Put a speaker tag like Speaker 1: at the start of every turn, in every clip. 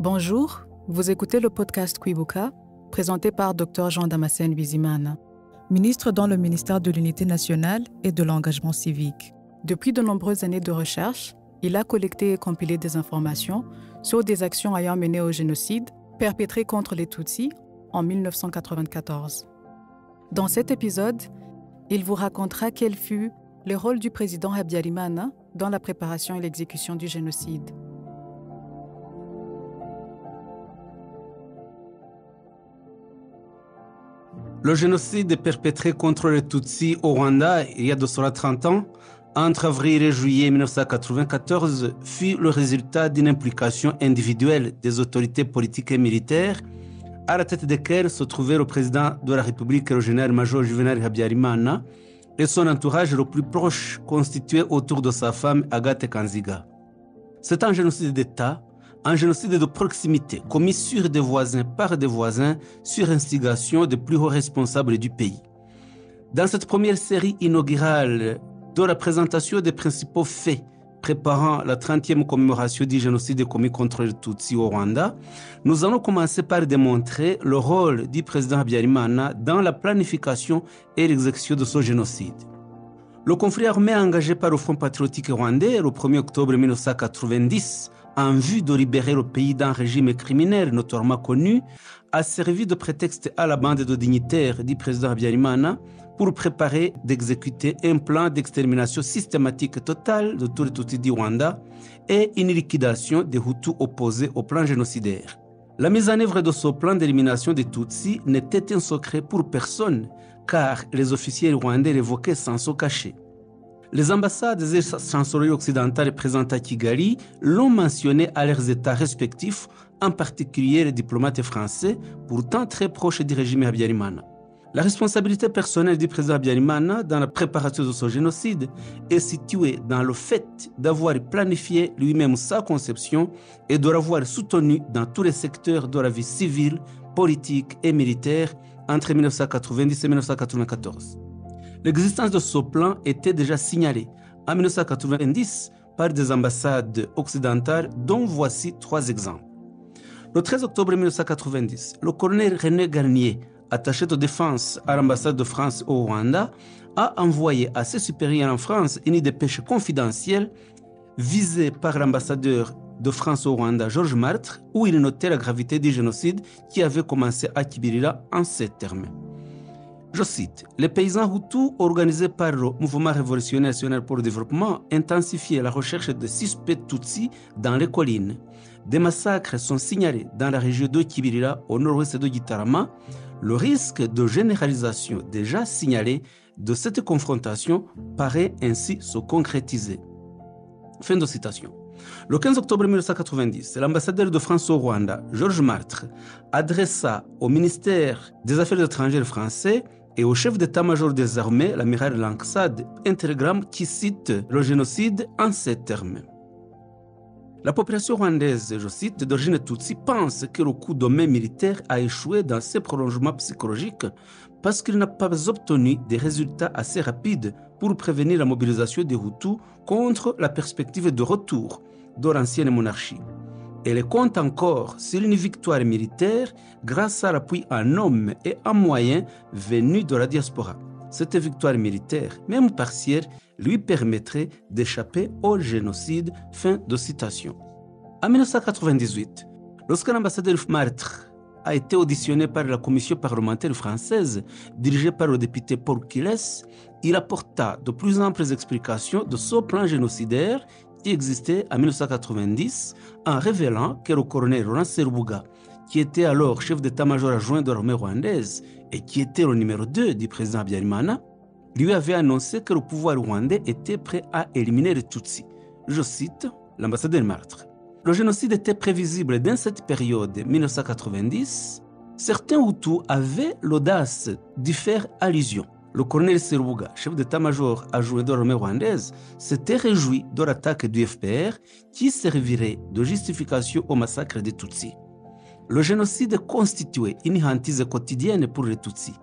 Speaker 1: Bonjour, vous écoutez le podcast Kwibuka, présenté par Dr Jean Damascène Bizimana, ministre dans le ministère de l'Unité nationale et de l'engagement civique. Depuis de nombreuses années de recherche, il a collecté et compilé des informations sur des actions ayant mené au génocide perpétré contre les Tutsis en 1994. Dans cet épisode, il vous racontera quel fut le rôle du président Habyarimana dans la préparation et l'exécution du génocide.
Speaker 2: Le génocide perpétré contre les Tutsis au Rwanda il y a de cela 30 ans, entre avril et juillet 1994, fut le résultat d'une implication individuelle des autorités politiques et militaires, à la tête desquelles se trouvait le président de la République, le général-major Juvenal Habyarimana, et son entourage le plus proche, constitué autour de sa femme Agathe Kanziga. C'est un génocide d'État, un génocide de proximité, commis sur des voisins par des voisins, sur instigation des plus hauts responsables du pays. Dans cette première série inaugurale de la présentation des principaux faits préparant la 30e commémoration du génocide commis contre les Tutsis au Rwanda, nous allons commencer par démontrer le rôle du président Habyarimana dans la planification et l'exécution de ce génocide. Le conflit armé engagé par le Front patriotique rwandais le 1er octobre 1990 en vue de libérer le pays d'un régime criminel notoirement connu, a servi de prétexte à la bande de dignitaires du président Habyarimana pour préparer d'exécuter un plan d'extermination systématique totale de tous les Tutsis du Rwanda et une liquidation des Hutus opposés au plan génocidaire. La mise en œuvre de ce plan d'élimination des Tutsis n'était un secret pour personne, car les officiers rwandais l'évoquaient sans se cacher. Les ambassades et chancelleries occidentales présentes à Kigali l'ont mentionné à leurs États respectifs, en particulier les diplomates français, pourtant très proches du régime Habyarimana. La responsabilité personnelle du président Habyarimana dans la préparation de ce génocide est située dans le fait d'avoir planifié lui-même sa conception et de l'avoir soutenu dans tous les secteurs de la vie civile, politique et militaire entre 1990 et 1994. L'existence de ce plan était déjà signalée en 1990 par des ambassades occidentales dont voici 3 exemples. Le 13 octobre 1990, le colonel René Garnier, attaché de défense à l'ambassade de France au Rwanda, a envoyé à ses supérieurs en France une dépêche confidentielle visée par l'ambassadeur de France au Rwanda, Georges Martre, où il notait la gravité du génocide qui avait commencé à Kibirira en ces termes. Je cite, « Les paysans Hutus organisés par le Mouvement révolutionnaire national pour le développement intensifiaient la recherche de suspects Tutsis dans les collines. Des massacres sont signalés dans la région de Kibirira, au nord-ouest de Gitarama. Le risque de généralisation déjà signalé de cette confrontation paraît ainsi se concrétiser. » Fin de citation. Le 15 octobre 1990, l'ambassadeur de France au Rwanda, Georges Martre, adressa au ministère des Affaires étrangères français et au chef d'état-major des armées, l'amiral Langsad, un télégramme qui cite le génocide en ces termes. La population rwandaise, je cite, d'origine Tutsi pense que le coup de main militaire a échoué dans ses prolongements psychologiques parce qu'il n'a pas obtenu des résultats assez rapides pour prévenir la mobilisation des Hutus contre la perspective de retour de l'ancienne monarchie. Elle compte encore sur une victoire militaire grâce à l'appui en hommes et en moyens venus de la diaspora. Cette victoire militaire, même partielle, lui permettrait d'échapper au génocide. Fin de citation. En 1998, lorsque l'ambassadeur Martre a été auditionné par la commission parlementaire française dirigée par le député Paul Kiles, il apporta de plus amples explications de ce plan génocidaire qui existait en 1990 en révélant que le colonel Laurent Serubuga, qui était alors chef d'état-major adjoint de l'armée rwandaise et qui était le numéro 2 du président Habyarimana, lui avait annoncé que le pouvoir rwandais était prêt à éliminer les Tutsis. Je cite l'ambassadeur Martre. Le génocide était prévisible dans cette période 1990. Certains Hutus avaient l'audace d'y faire allusion. Le colonel Serubuga, chef d'état-major adjoint de l'armée rwandaise, s'était réjoui de l'attaque du FPR qui servirait de justification au massacre des Tutsis. Le génocide constituait une hantise quotidienne pour les Tutsis.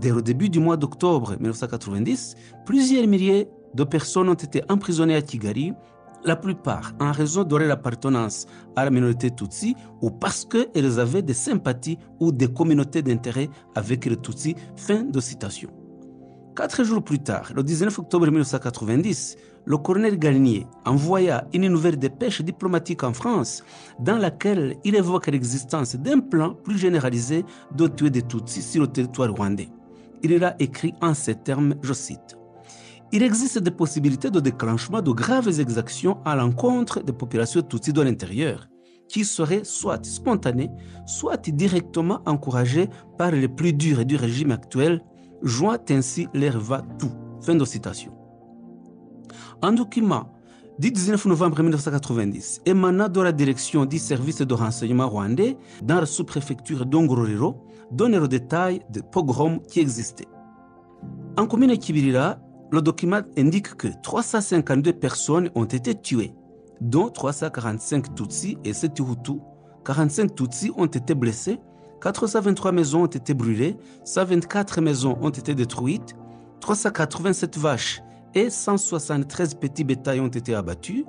Speaker 2: Dès le début du mois d'octobre 1990, plusieurs milliers de personnes ont été emprisonnées à Kigali La plupart en raison de leur appartenance à la minorité Tutsi ou parce qu'elles avaient des sympathies ou des communautés d'intérêt avec les Tutsis. Fin de citation. 4 jours plus tard, le 19 octobre 1990, le colonel Galinier envoya une nouvelle dépêche diplomatique en France dans laquelle il évoque l'existence d'un plan plus généralisé de tuer des Tutsis sur le territoire rwandais. Il y a écrit en ces termes, je cite, « Il existe des possibilités de déclenchement de graves exactions à l'encontre des populations Tutsis de l'intérieur, qui seraient soit spontanées, soit directement encouragées par les plus durs du régime actuel, joint ainsi leur va-tout. » Fin de citation. Un document du 19 novembre 1990 émanant de la direction du service de renseignement rwandais dans la sous-préfecture d'Ongororero donne le détail des pogroms qui existaient. En commune Kibirira, le document indique que 352 personnes ont été tuées, dont 345 Tutsis et 7 Hutus. 45 Tutsis ont été blessés, 423 maisons ont été brûlées, 124 maisons ont été détruites, 387 vaches et 173 petits bétails ont été abattus,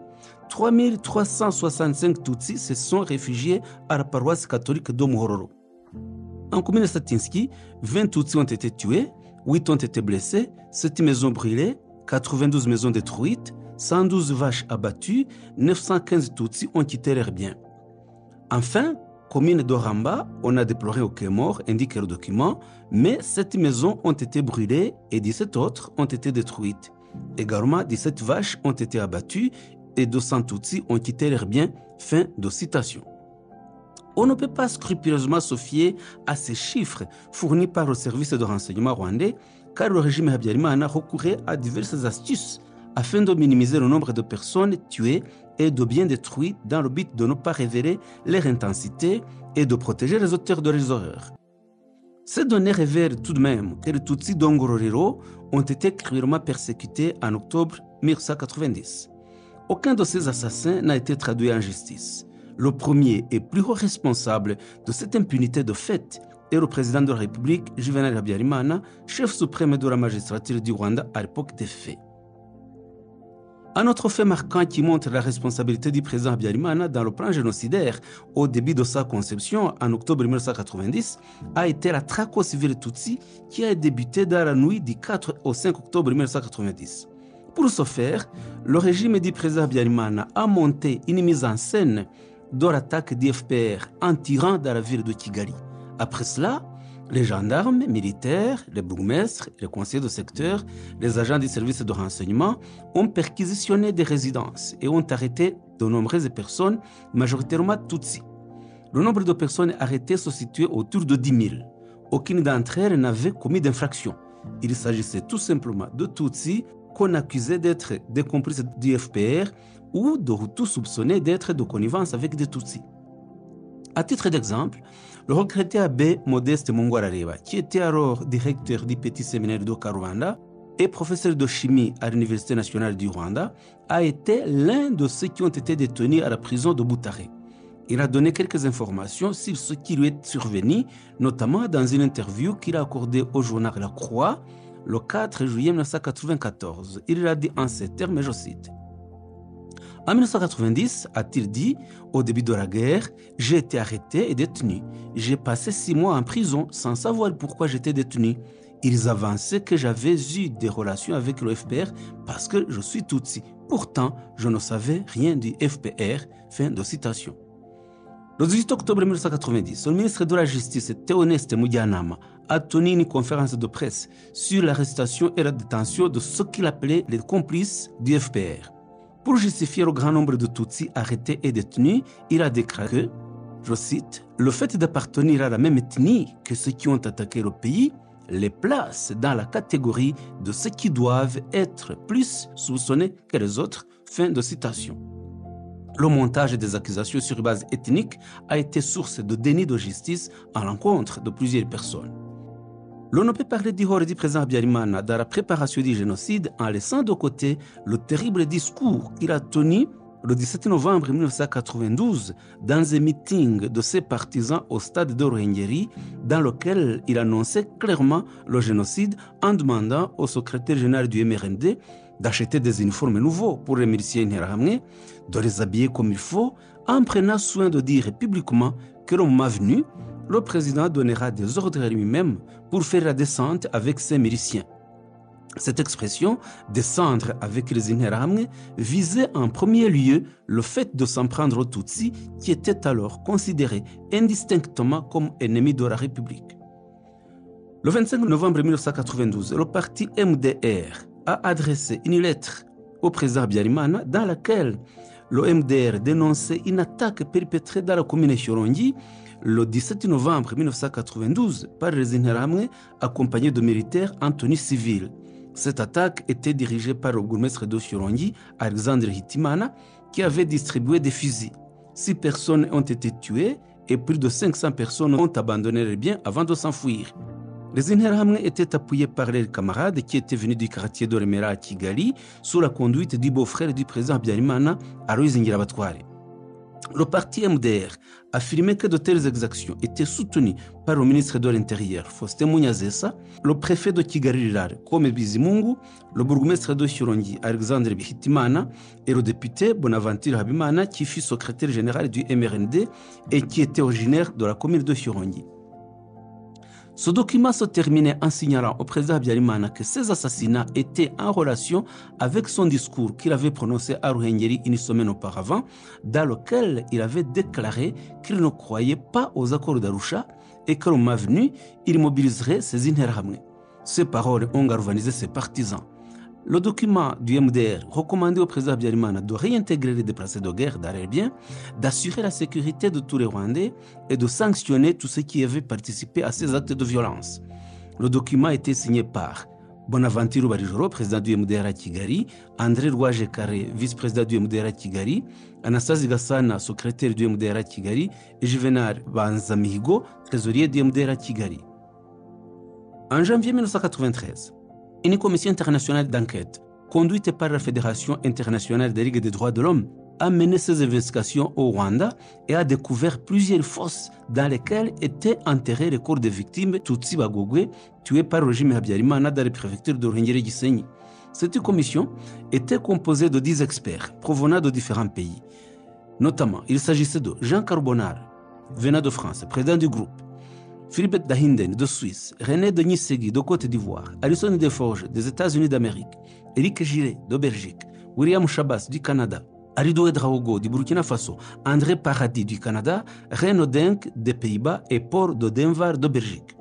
Speaker 2: 3365 Tutsis se sont réfugiés à la paroisse catholique d'Omuhororo. En commune Satinski, 20 Tutsis ont été tués, 8 ont été blessés, 7 maisons brûlées, 92 maisons détruites, 112 vaches abattues, 915 Tutsis ont quitté leurs biens. Enfin, commune d'Oramba, on a déploré aucun mort, indique le document, mais 7 maisons ont été brûlées et 17 autres ont été détruites. Également, 17 vaches ont été abattues et 200 Tutsis ont quitté leurs biens. Fin de citation. On ne peut pas scrupuleusement se fier à ces chiffres fournis par le service de renseignement rwandais, car le régime Habyarimana recourait à diverses astuces afin de minimiser le nombre de personnes tuées et de biens détruits dans le but de ne pas révéler leur intensité et de protéger les auteurs de leurs horreurs. Ces données révèlent tout de même que les Tutsis d'Ongororero ont été cruellement persécutés en octobre 1990. Aucun de ces assassins n'a été traduit en justice. Le premier et plus haut responsable de cette impunité de fait est le président de la République, Juvenal Habyarimana, chef suprême de la magistrature du Rwanda à l'époque des faits. Un autre fait marquant qui montre la responsabilité du président Habyarimana dans le plan génocidaire au début de sa conception en octobre 1990 a été la traque aux civils Tutsi qui a débuté dans la nuit du 4 au 5 octobre 1990. Pour ce faire, le régime du président Habyarimana a monté une mise en scène de l'attaque du FPR en tirant dans la ville de Kigali. Après cela, les gendarmes, militaires, les bourgmestres, les conseillers de secteur, les agents du service de renseignement ont perquisitionné des résidences et ont arrêté de nombreuses personnes, majoritairement Tutsis. Le nombre de personnes arrêtées se situait autour de 10 000. Aucune d'entre elles n'avait commis d'infraction. Il s'agissait tout simplement de Tutsis qu'on accusait d'être des complices du FPR ou de Hutus soupçonnés d'être de connivence avec des Tutsis. À titre d'exemple, le regretté abbé Modeste Mungwarareba, qui était alors directeur du petit séminaire de Karwanda et professeur de chimie à l'Université nationale du Rwanda, a été l'un de ceux qui ont été détenus à la prison de Butare. Il a donné quelques informations sur ce qui lui est survenu, notamment dans une interview qu'il a accordée au journal La Croix le 4 juillet 1994. Il a dit en ces termes, je cite, « En 1990, a-t-il dit, au début de la guerre, j'ai été arrêté et détenu. J'ai passé 6 mois en prison sans savoir pourquoi j'étais détenu. Ils avançaient que j'avais eu des relations avec le FPR parce que je suis Tutsi. Pourtant, je ne savais rien du FPR. » Fin de citation. Le 18 octobre 1990, le ministre de la Justice, Théoneste Mujyanama, a tenu une conférence de presse sur l'arrestation et la détention de ce qu'il appelait les complices du FPR. Pour justifier le grand nombre de Tutsis arrêtés et détenus, il a déclaré que, je cite, « Le fait d'appartenir à la même ethnie que ceux qui ont attaqué le pays les place dans la catégorie de ceux qui doivent être plus soupçonnés que les autres. » Fin de citation. Le montage des accusations sur base ethnique a été source de déni de justice à l'encontre de plusieurs personnes. L'on ne peut parler du rôle du président Habyarimana dans la préparation du génocide en laissant de côté le terrible discours qu'il a tenu le 17 novembre 1992 dans un meeting de ses partisans au stade de Ruhengeri dans lequel il annonçait clairement le génocide en demandant au secrétaire général du MRND d'acheter des uniformes nouveaux pour les miliciens interahamwe, de les habiller comme il faut, en prenant soin de dire publiquement que le moment venu, le président donnera des ordres à lui-même pour faire la descente avec ses miliciens. Cette expression, descendre avec les Interahamwe, visait en premier lieu le fait de s'en prendre aux Tutsis qui étaient alors considérés indistinctement comme ennemis de la République. Le 25 novembre 1992, le parti MDR a adressé une lettre au président Habyarimana dans laquelle le MDR dénonçait une attaque perpétrée dans la commune de Shyorongi le 17 novembre 1992 par les Interahamwe accompagnés de militaires en tenue civile. Cette attaque était dirigée par le bourgmestre de Shyorongi, Alexandre Hitimana, qui avait distribué des fusils. 6 personnes ont été tuées et plus de 500 personnes ont abandonné leurs biens avant de s'enfuir. Les Interahamwe étaient appuyés par leurs camarades qui étaient venus du quartier de Remera à Kigali sous la conduite du beau-frère du président Habyarimana, Aloys Ngirabatware. Le parti MDR affirmait que de telles exactions étaient soutenues par le ministre de l'Intérieur, Faustin Munyazesa, le préfet de Kigali-Rirare, Kome Bizimungu, le bourgmestre de Shyorongi, Alexandre Hitimana, et le député Bonaventure Habimana, qui fut secrétaire général du MRND et qui était originaire de la commune de Shyorongi. Ce document se terminait en signalant au président Habyarimana que ces assassinats étaient en relation avec son discours qu'il avait prononcé à Ruhengeri une semaine auparavant, dans lequel il avait déclaré qu'il ne croyait pas aux accords d'Arusha et que le moment venu, il mobiliserait ses Interahamwe. Ces paroles ont galvanisé ses partisans. Le document du MDR recommandait au président Habyarimana de réintégrer les déplacés de guerre dans leurs biens, d'assurer la sécurité de tous les Rwandais et de sanctionner tous ceux qui avaient participé à ces actes de violence. Le document était signé par Bonaventure Barijoro, président du MDR à Kigali, André Rwajekare, vice-président du MDR à Kigali, Anastasie Gassana, secrétaire du MDR à Kigali, et Juvenal Banzamihigo, trésorier du MDR à Kigali. En janvier 1993, une commission internationale d'enquête, conduite par la Fédération internationale des ligues des droits de l'homme, a mené ses investigations au Rwanda et a découvert plusieurs fosses dans lesquelles étaient enterrés les corps des victimes Tutsi Bagogwe, tués par le régime Habyarimana dans les préfectures de Ruhengeri Gisenyi. Cette commission était composée de 10 experts provenant de différents pays. Notamment, il s'agissait de Jean Carbonara, venant de France, président du groupe, Philippe Dahinden de Suisse, René Denis-Segui de Côte d'Ivoire, Alison Deforge des États-Unis d'Amérique, Éric Gilet de Belgique, William Chabas du Canada, Aridou Edraogo du Burkina Faso, André Paradis du Canada, Renaud Denk des Pays-Bas et Paul de Denver de Belgique.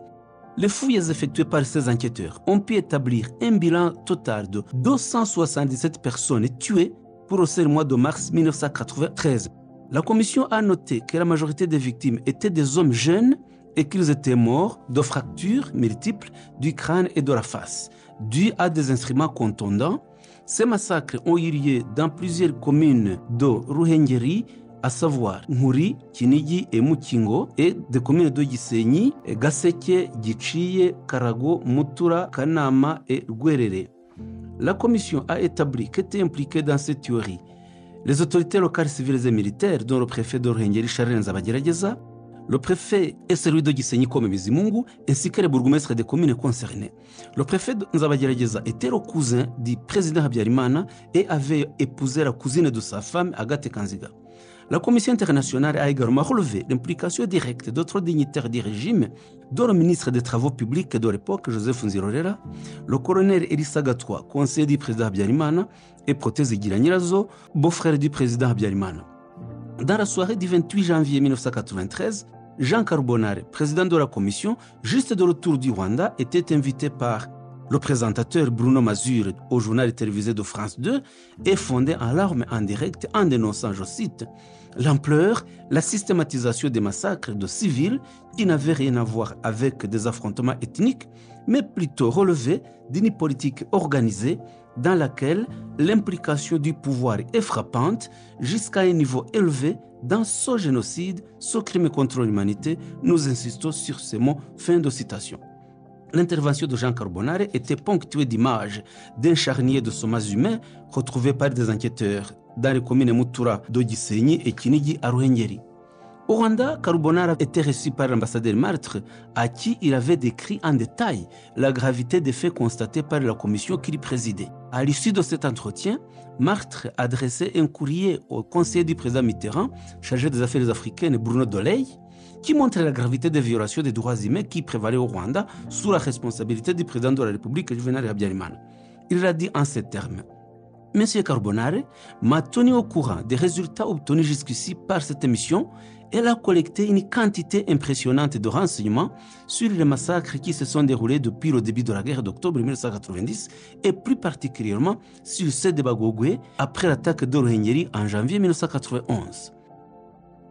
Speaker 2: Les fouilles effectuées par ces enquêteurs ont pu établir un bilan total de 277 personnes tuées pour le seul mois de mars 1993. La commission a noté que la majorité des victimes étaient des hommes jeunes et qu'ils étaient morts de fractures multiples du crâne et de la face, dues à des instruments contondants. Ces massacres ont eu lieu dans plusieurs communes de Ruhengeri, à savoir Nkuri, Kinigi et Mukingo, et des communes de Gisenyi, Gaseke, Giciye, Karago, Mutura, Kanama et Rwerere. La commission a établi qu'étaient impliqués dans cette théorie les autorités locales civiles et militaires, dont le préfet de Ruhengeri, Charles Nzabagerageza, le préfet et celui de Gisenyi Kome Bizimungu, ainsi que les bourgmestres des communes concernées. Le préfet de Nzabagerageza était le cousin du président Habyarimana et avait épousé la cousine de sa femme, Agathe Kanziga. La Commission internationale a également relevé l'implication directe d'autres dignitaires du régime, dont le ministre des Travaux publics de l'époque, Joseph Nzirorera, le colonel Elissa Gatwa, conseiller du président Habyarimana, et Proteze Giranyirazo, beau-frère du président Habyarimana. Dans la soirée du 28 janvier 1993, Jean Carbonara, président de la commission, juste de retour du Rwanda, était invité par le présentateur Bruno Mazur au journal télévisé de France 2 et fondé en larmes en direct en dénonçant, je cite, l'ampleur, la systématisation des massacres de civils qui n'avaient rien à voir avec des affrontements ethniques, mais plutôt relevé d'une politique organisée dans laquelle l'implication du pouvoir est frappante jusqu'à un niveau élevé dans ce génocide, ce crime contre l'humanité. Nous insistons sur ces mots. Fin de citation. L'intervention de Jean Carbonara était ponctuée d'images d'un charnier de sommats humains retrouvés par des enquêteurs dans les communes Mutura de Gisenyi et Kinigi à Ruhengeri. Au Rwanda, Carbonara était reçu par l'ambassadeur Martre, à qui il avait décrit en détail la gravité des faits constatés par la commission qu'il présidait. À l'issue de cet entretien, Martre a adressé un courrier au conseiller du président Mitterrand, chargé des affaires africaines, Bruno Doley, qui montrait la gravité des violations des droits humains qui prévalaient au Rwanda sous la responsabilité du président de la République, Juvenal Habyarimana. Il a dit en ces termes: Monsieur Carbonare m'a tenu au courant des résultats obtenus jusqu'ici par cette émission. Elle a collecté une quantité impressionnante de renseignements sur les massacres qui se sont déroulés depuis le début de la guerre d'octobre 1990 et plus particulièrement sur ceux de Bagogwe après l'attaque de Ruhengeri en janvier 1991.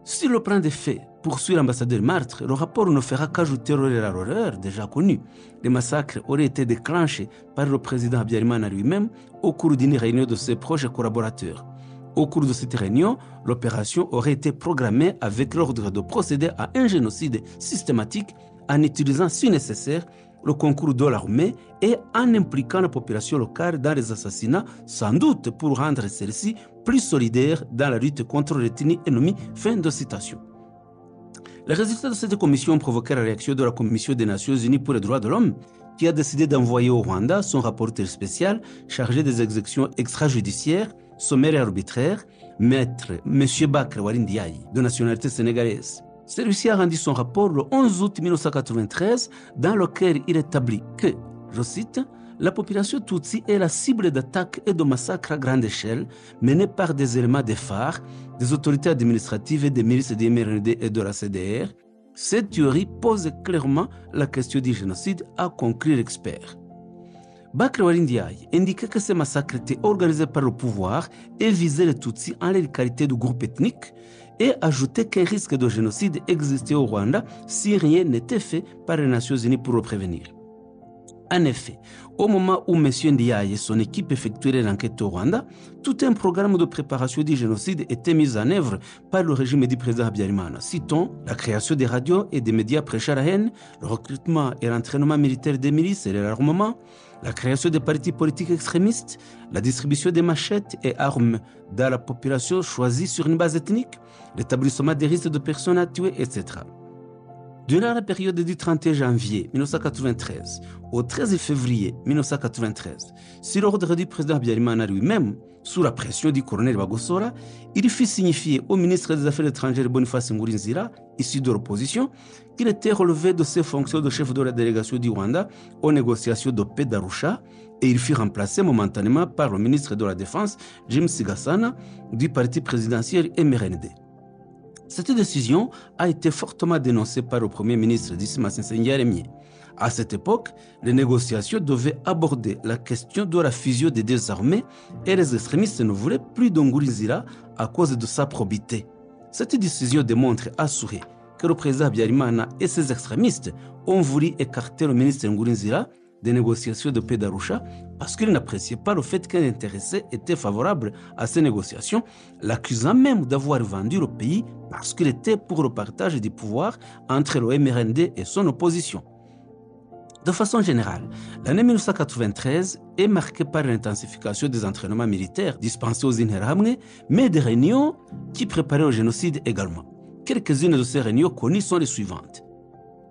Speaker 2: Sur le plan des faits, poursuit l'ambassadeur Martre, le rapport ne fera qu'ajouter à l'horreur déjà connue. Les massacres auraient été déclenchés par le président Habyarimana lui-même au cours d'une réunion de ses proches collaborateurs. Au cours de cette réunion, l'opération aurait été programmée avec l'ordre de procéder à un génocide systématique en utilisant, si nécessaire, le concours de l'armée et en impliquant la population locale dans les assassinats, sans doute pour rendre celle-ci plus solidaire dans la lutte contre l'ethnie ennemie. Fin de citation. Les résultats de cette commission ont provoqué la réaction de la Commission des Nations Unies pour les droits de l'homme, qui a décidé d'envoyer au Rwanda son rapporteur spécial chargé des exécutions extrajudiciaires, sommaires et arbitraires, maître M. Bakr Warindiaye, de nationalité sénégalaise. Celui-ci a rendu son rapport le 11 août 1993, dans lequel il établit que, je cite, la population Tutsi est la cible d'attaques et de massacres à grande échelle menés par des éléments des phares, des autorités administratives et des milices du MRND et de la CDR. Cette théorie pose clairement la question du génocide, a conclu l'expert. Bakr Warindiaye indiquait que ces massacres étaient organisés par le pouvoir et visaient les Tutsis en leur qualité de groupe ethnique et ajoutait qu'un risque de génocide existait au Rwanda si rien n'était fait par les Nations Unies pour le prévenir. En effet, au moment où M. Ndiaye et son équipe effectuaient l'enquête au Rwanda, tout un programme de préparation du génocide était mis en œuvre par le régime du président Habyarimana. Citons la création des radios et des médias prêchant la haine, le recrutement et l'entraînement militaire des milices et l'armement, la création des partis politiques extrémistes, la distribution des machettes et armes dans la population choisie sur une base ethnique, l'établissement des listes de personnes à tuer, etc. Durant la période du 31 janvier 1993 au 13 février 1993, sur l'ordre du président Habyarimana lui-même, sous la pression du colonel Bagosora, il fit signifier au ministre des Affaires étrangères Boniface Ngurinzira, issu de l'opposition, qu'il était relevé de ses fonctions de chef de la délégation du Rwanda aux négociations de paix d'Arusha et il fut remplacé momentanément par le ministre de la Défense, Jim Sigasana, du parti présidentiel MRND. Cette décision a été fortement dénoncée par le premier ministre Dismas Nsengiyaremye. À cette époque, les négociations devaient aborder la question de la fusion des deux armées et les extrémistes ne voulaient plus de Ngurinzira à cause de sa probité. Cette décision démontre à souhait que le président Habyarimana et ses extrémistes ont voulu écarter le ministre Ngurinzira des négociations de paix d'Arusha parce qu'il n'appréciait pas le fait qu'un intéressé était favorable à ces négociations, l'accusant même d'avoir vendu le pays parce qu'il était pour le partage du pouvoir entre le MRND et son opposition. De façon générale, l'année 1993 est marquée par l'intensification des entraînements militaires dispensés aux Interahamwe, mais des réunions qui préparaient au génocide également. Quelques-unes de ces réunions connues sont les suivantes.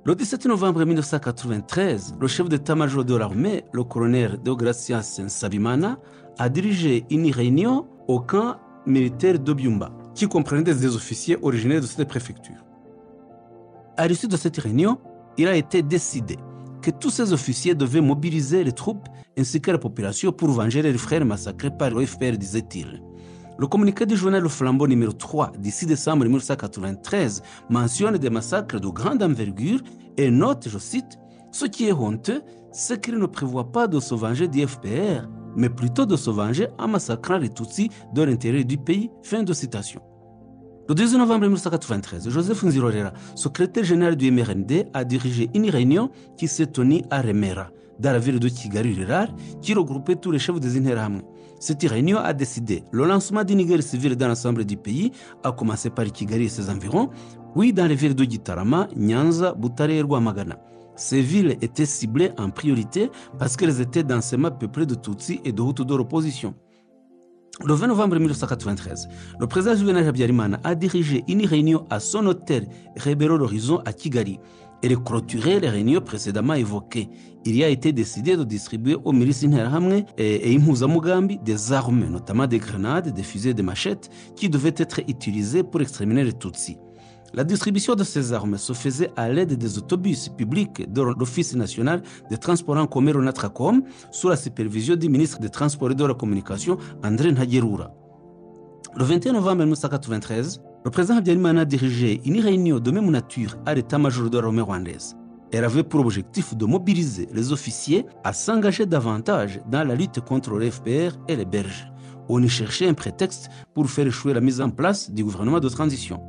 Speaker 2: Le 17 novembre 1993, le chef d'état-major de l'armée, le colonel Deogracias Nsabimana, a dirigé une réunion au camp militaire de Byumba, qui comprenait des officiers originaires de cette préfecture. À l'issue de cette réunion, il a été décidé que tous ces officiers devaient mobiliser les troupes ainsi que la population pour venger les frères massacrés par le FPR, disait-il. Le communiqué du journal Le Flambeau numéro 3 du 6 décembre 1993 mentionne des massacres de grande envergure et note, je cite, « Ce qui est honteux, c'est qu'il ne prévoit pas de se venger du FPR, mais plutôt de se venger en massacrant les Tutsis de l'intérieur du pays. » Fin de citation. Le 2 novembre 1993, Joseph Nzirorera, secrétaire général du MRND, a dirigé une réunion qui s'est tenue à Remera, dans la ville de Kigali rurale, qui regroupait tous les chefs des Interahamwe. Cette réunion a décidé le lancement d'une guerre civile dans l'ensemble du pays, à commencer par Kigali et ses environs, puis dans les villes de Gitarama, Nyanza, Butare et Rwamagana. Ces villes étaient ciblées en priorité parce qu'elles étaient densément peuplées de Tutsis et de Hutus de l'opposition. Le 20 novembre 1993, le président Juvenal Habyarimana a dirigé une réunion à son hôtel Rebero l'Horizon à Kigali. et de clôturer les réunions précédemment évoquées. Il y a été décidé de distribuer aux milices Interahamwe et Impuzamugambi des armes, notamment des grenades, des fusils et des machettes, qui devaient être utilisées pour exterminer les Tutsis. La distribution de ces armes se faisait à l'aide des autobus publics de l'Office national des transports en commun Onatracom, sous la supervision du ministre des Transports et de la Communication, André Ntagerura. Le 21 novembre 1993, le président Habyarimana a dirigé une réunion de même nature à l'état-major de l'armée rwandaise. Elle avait pour objectif de mobiliser les officiers à s'engager davantage dans la lutte contre les FPR et les Belges. On y cherchait un prétexte pour faire échouer la mise en place du gouvernement de transition.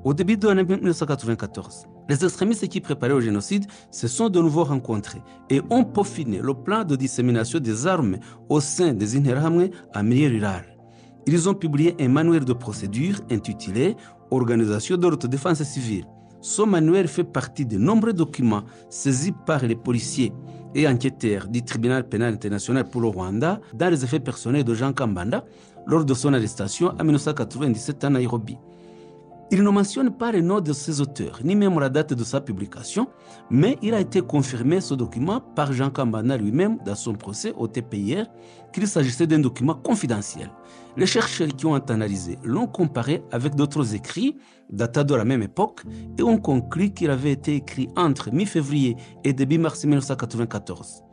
Speaker 2: Au début de l'année 1994, les extrémistes qui préparaient au génocide se sont de nouveau rencontrés et ont peaufiné le plan de dissémination des armes au sein des Interahamwe en milieu rural. Ils ont publié un manuel de procédure intitulé « Organisation de l'autodéfense civile ». Ce manuel fait partie de nombreux documents saisis par les policiers et enquêteurs du tribunal pénal international pour le Rwanda dans les effets personnels de Jean Kambanda lors de son arrestation en 1997 à Nairobi. Il ne mentionne pas le nom de ses auteurs, ni même la date de sa publication, mais il a été confirmé ce document par Jean Kambanda lui-même dans son procès au TPIR qu'il s'agissait d'un document confidentiel. Les chercheurs qui ont analysé l'ont comparé avec d'autres écrits datant de la même époque et ont conclu qu'il avait été écrit entre mi-février et début mars 1994.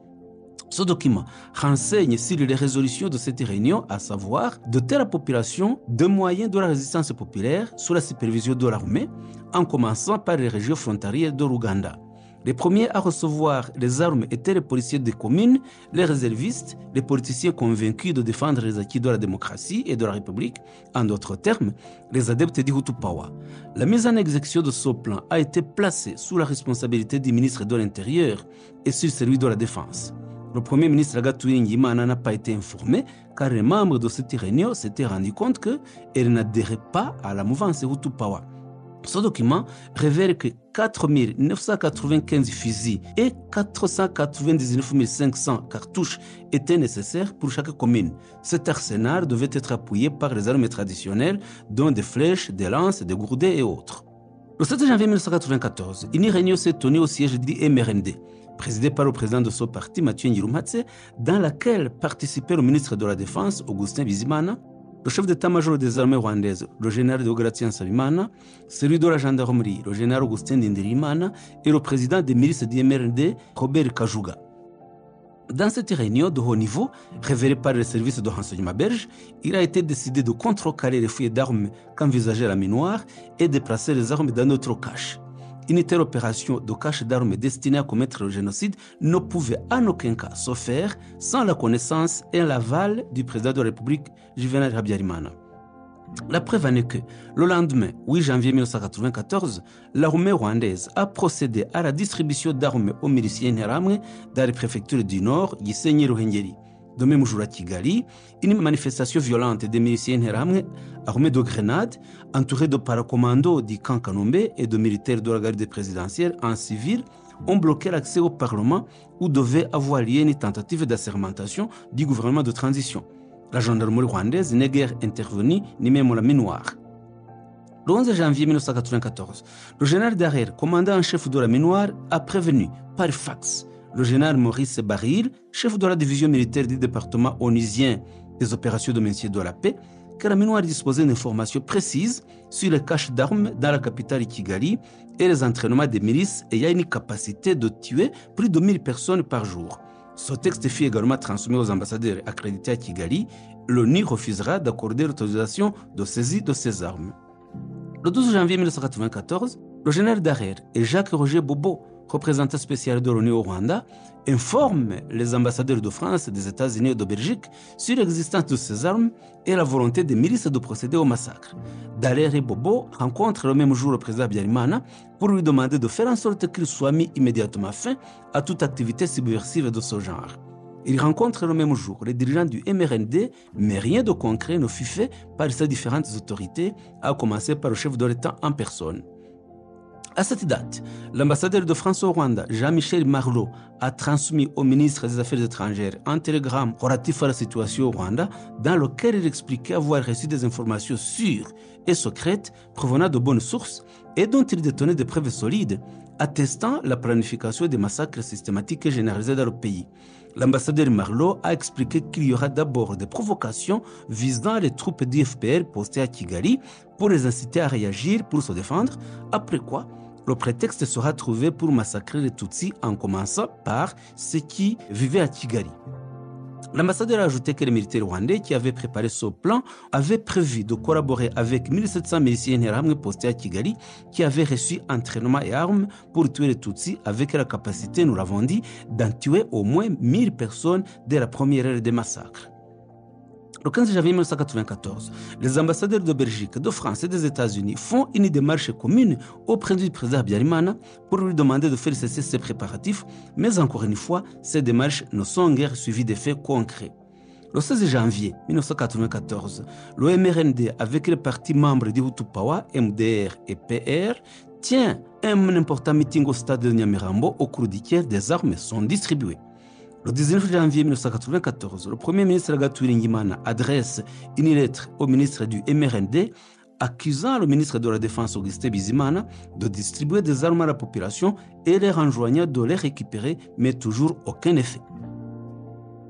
Speaker 2: Ce document renseigne sur les résolutions de cette réunion, à savoir doter la population de moyens de la résistance populaire sous la supervision de l'armée, en commençant par les régions frontalières de l'Ouganda. Les premiers à recevoir les armes étaient les policiers des communes, les réservistes, les politiciens convaincus de défendre les acquis de la démocratie et de la République, en d'autres termes, les adeptes du Hutu Power. La mise en exécution de ce plan a été placée sous la responsabilité du ministre de l'Intérieur et sur celui de la Défense. Le premier ministre Agathuyi Ngimana n'a pas été informé car les membres de cette réunion s'étaient rendus compte qu'elle n'adhérait pas à la mouvance Hutu Power. Ce document révèle que 4 995 fusils et 499 500 cartouches étaient nécessaires pour chaque commune. Cet arsenal devait être appuyé par les armes traditionnelles, dont des flèches, des lances, des gourdets et autres. Le 7 janvier 1994, une réunion s'est tenue au siège du MRND, présidée par le président de ce parti, Mathieu Ngirumpatse, dans laquelle participait le ministre de la Défense, Augustin Bizimana, le chef d'état-major des armées rwandaises, le général Deogratian Nsabimana, celui de la gendarmerie, le général Augustin Ndindirimana, et le président des milices du MRND, Robert Kajuga. Dans cette réunion de haut niveau, révélée par les services de renseignement belge, il a été décidé de contrecarrer les fouilles d'armes qu'envisageait la minoire et de placer les armes dans notre cache. Une telle opération de cache d'armes destinée à commettre le génocide ne pouvait en aucun cas se faire sans la connaissance et l'aval du président de la République, Juvenal Habyarimana. La preuve en est que, le lendemain, 8 janvier 1994, l'armée rwandaise a procédé à la distribution d'armes aux miliciens Interahamwe dans les préfectures du Nord, Gisenyi et Ruhengeri. De même jour à Kigali, une manifestation violente des miliciens Interahamwe armés de grenades, entourés de paracommandos du camp Kanombe et de militaires de la garde présidentielle en civil, ont bloqué l'accès au Parlement où devait avoir lieu une tentative d'assermentation du gouvernement de transition. La gendarmerie rwandaise n'est guère intervenue, ni même la minoire. Le 11 janvier 1994, le général Darer, commandant en chef de la minoire, a prévenu par fax le général Maurice Baril, chef de la division militaire du département onusien des opérations de maintien de la paix, que la minoire disposait d'informations précises sur les caches d'armes dans la capitale Kigali et les entraînements des milices ayant une capacité de tuer plus de 1000 personnes par jour. Ce texte fut également transmis aux ambassadeurs accrédités à Kigali. L'ONU refusera d'accorder l'autorisation de saisie de ces armes. Le 12 janvier 1994, le général Darer et Jacques-Roger Bobo, représentant spécial de l'ONU au Rwanda, informent les ambassadeurs de France, des États-Unis et de Belgique sur l'existence de ces armes et la volonté des milices de procéder au massacre. Darer et Bobo rencontrent le même jour le président Habyarimana pour lui demander de faire en sorte qu'il soit mis immédiatement fin à toute activité subversive de ce genre. Ils rencontrent le même jour les dirigeants du MRND, mais rien de concret ne fut fait par ces différentes autorités, à commencer par le chef de l'État en personne. À cette date, l'ambassadeur de France au Rwanda, Jean-Michel Marlot, a transmis au ministre des Affaires étrangères un télégramme relatif à la situation au Rwanda dans lequel il expliquait avoir reçu des informations sûres et secrètes provenant de bonnes sources et dont il détenait des preuves solides attestant la planification des massacres systématiques et généralisés dans le pays. L'ambassadeur Marleau a expliqué qu'il y aura d'abord des provocations visant les troupes d'IFPR postées à Kigali pour les inciter à réagir pour se défendre, après quoi le prétexte sera trouvé pour massacrer les Tutsis en commençant par ceux qui vivaient à Kigali. L'ambassadeur a ajouté que les militaires rwandais qui avaient préparé ce plan avaient prévu de collaborer avec 1700 miliciens interahamwe postés à Kigali qui avaient reçu entraînement et armes pour tuer les Tutsis avec la capacité, nous l'avons dit, d'en tuer au moins 1000 personnes dès la première heure des massacres. Le 15 janvier 1994, les ambassadeurs de Belgique, de France et des États-Unis font une démarche commune auprès du président Habyarimana pour lui demander de faire cesser ses préparatifs, mais encore une fois, ces démarches ne sont guère suivies d'effets concrets. Le 16 janvier 1994, le MRND, avec les partis membres du Hutu-Pawa, MDR et PR, tient un important meeting au stade de Nyamirambo au cours duquel des armes sont distribuées. Le 19 janvier 1994, le Premier ministre Gatou Ngimana adresse une lettre au ministre du MRND accusant le ministre de la Défense Augustin Bizimana de distribuer des armes à la population et les enjoignant de les récupérer, mais toujours aucun effet.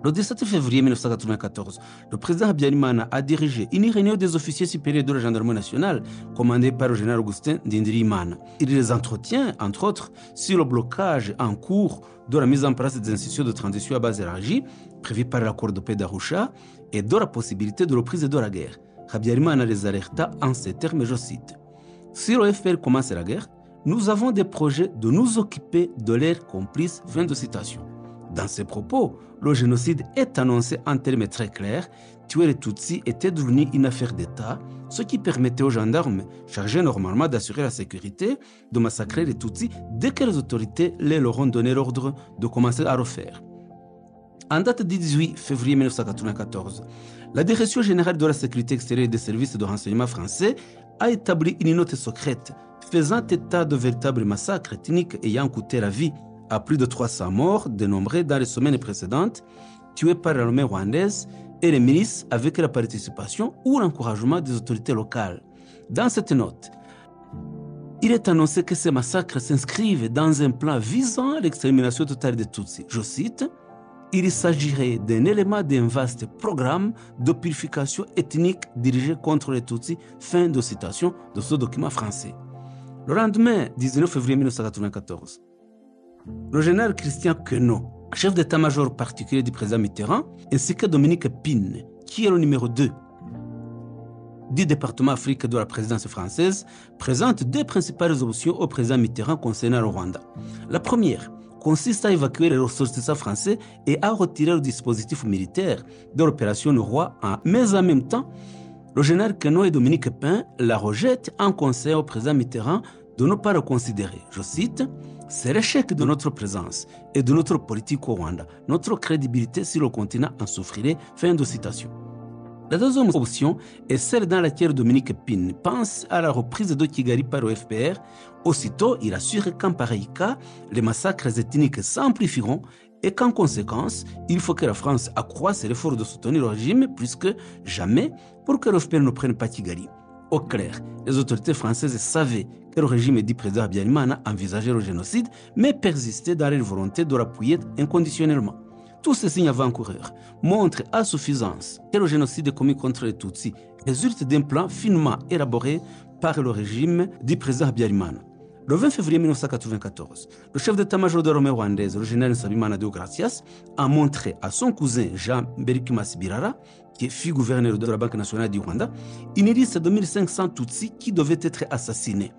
Speaker 2: Le 17 février 1994, le président Habyarimana a dirigé une réunion des officiers supérieurs de la gendarmerie nationale commandée par le général Augustin Ndindirimana. Il les entretient, entre autres, sur le blocage en cours de la mise en place des institutions de transition à base élargie prévues par l'accord de paix d'Arusha et de la possibilité de reprise de la guerre. Habyarimana les alerta en ces termes, je cite, « Si le FPR commence la guerre, nous avons des projets de nous occuper de leurs complices. » Fin de citation. Dans ces propos, le génocide est annoncé en termes très clairs. Tuer les Tutsis était devenu une affaire d'État, ce qui permettait aux gendarmes, chargés normalement d'assurer la sécurité, de massacrer les Tutsis dès que les autorités leur ont donné l'ordre de commencer à refaire. En date du 18 février 1994, la Direction générale de la sécurité extérieure et des services de renseignement français a établi une note secrète faisant état de véritables massacres ethniques ayant coûté la vie à plus de 300 morts, dénombrés dans les semaines précédentes, tués par l'armée rwandaise et les milices avec la participation ou l'encouragement des autorités locales. Dans cette note, il est annoncé que ces massacres s'inscrivent dans un plan visant l'extermination totale des Tutsis. Je cite, « Il s'agirait d'un élément d'un vaste programme de purification ethnique dirigé contre les Tutsis. » Fin de citation de ce document français. Le lendemain, 19 février 1994, le général Christian Queneau, chef d'état-major particulier du président Mitterrand, ainsi que Dominique Pine, qui est le numéro 2 du département Afrique de la présidence française, présentent deux principales options au président Mitterrand concernant le Rwanda. La première consiste à évacuer les ressortissants français et à retirer le dispositif militaire de l'opération Le Roi, mais en même temps, le général Queneau et Dominique Pine la rejettent en conseil au président Mitterrand de ne pas le considérer. Je cite, « C'est l'échec de notre présence et de notre politique au Rwanda. Notre crédibilité sur le continent en souffrirait. » Fin de citation. La deuxième option est celle dans laquelle Dominique Pine pense à la reprise de Kigali par le FPR. Aussitôt, il assure qu'en pareil cas, les massacres ethniques s'amplifieront et qu'en conséquence, il faut que la France accroisse l'effort de soutenir le régime plus que jamais pour que le FPR ne prenne pas Kigali. Au clair, les autorités françaises savaient que le régime du président Habyarimana envisageait le génocide, mais persistait dans leur volonté de l'appuyer inconditionnellement. Tous ces signes avant-coureurs montrent à suffisance que le génocide commis contre les Tutsis résulte d'un plan finement élaboré par le régime du président Habyarimana. Le 20 février 1994, le chef d'état-major de l'armée rwandaise, le général Nsabimana Deogracias, a montré à son cousin Jean Berkimas Birara, qui fut gouverneur de la Banque nationale du Rwanda, une liste de 1500 Tutsis qui devaient être assassinés.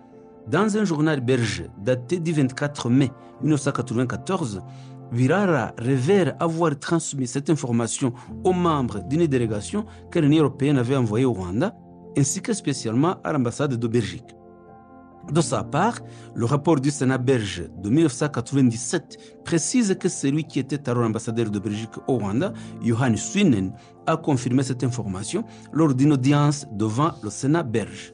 Speaker 2: Dans un journal belge daté du 24 mai 1994, Birara révèle avoir transmis cette information aux membres d'une délégation que l'Union européenne avait envoyée au Rwanda, ainsi que spécialement à l'ambassade de Belgique. De sa part, le rapport du Sénat belge de 1997 précise que celui qui était alors ambassadeur de Belgique au Rwanda, Johan Swinen, a confirmé cette information lors d'une audience devant le Sénat belge.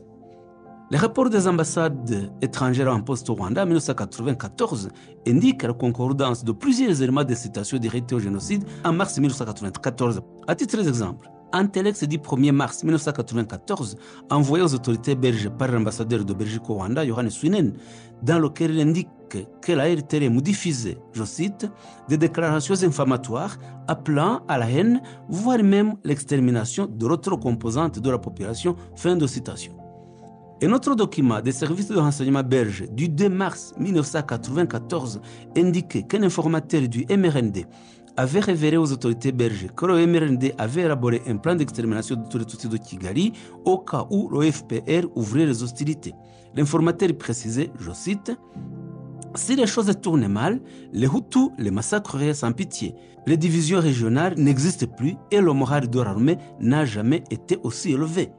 Speaker 2: Les rapports des ambassades étrangères en poste au Rwanda en 1994 indiquent la concordance de plusieurs éléments de citation directe au génocide en mars 1994. À titre d'exemple, un telex du 1er mars 1994, envoyé aux autorités belges par l'ambassadeur de Belgique au Rwanda, Johannes Swinen, dans lequel il indique que la RTRM diffusait, je cite, des déclarations inflammatoires appelant à la haine, voire même l'extermination de l'autre composante de la population. Fin de citation. Un autre document des services de renseignement belges du 2 mars 1994 indiquait qu'un informateur du MRND avait révélé aux autorités belges que le MRND avait élaboré un plan d'extermination de tous les Tutsis de Kigali au cas où le FPR ouvrait les hostilités. L'informateur précisait, je cite, « Si les choses tournent mal, les Hutus les massacreraient sans pitié. Les divisions régionales n'existent plus et le moral de l'armée n'a jamais été aussi élevé. »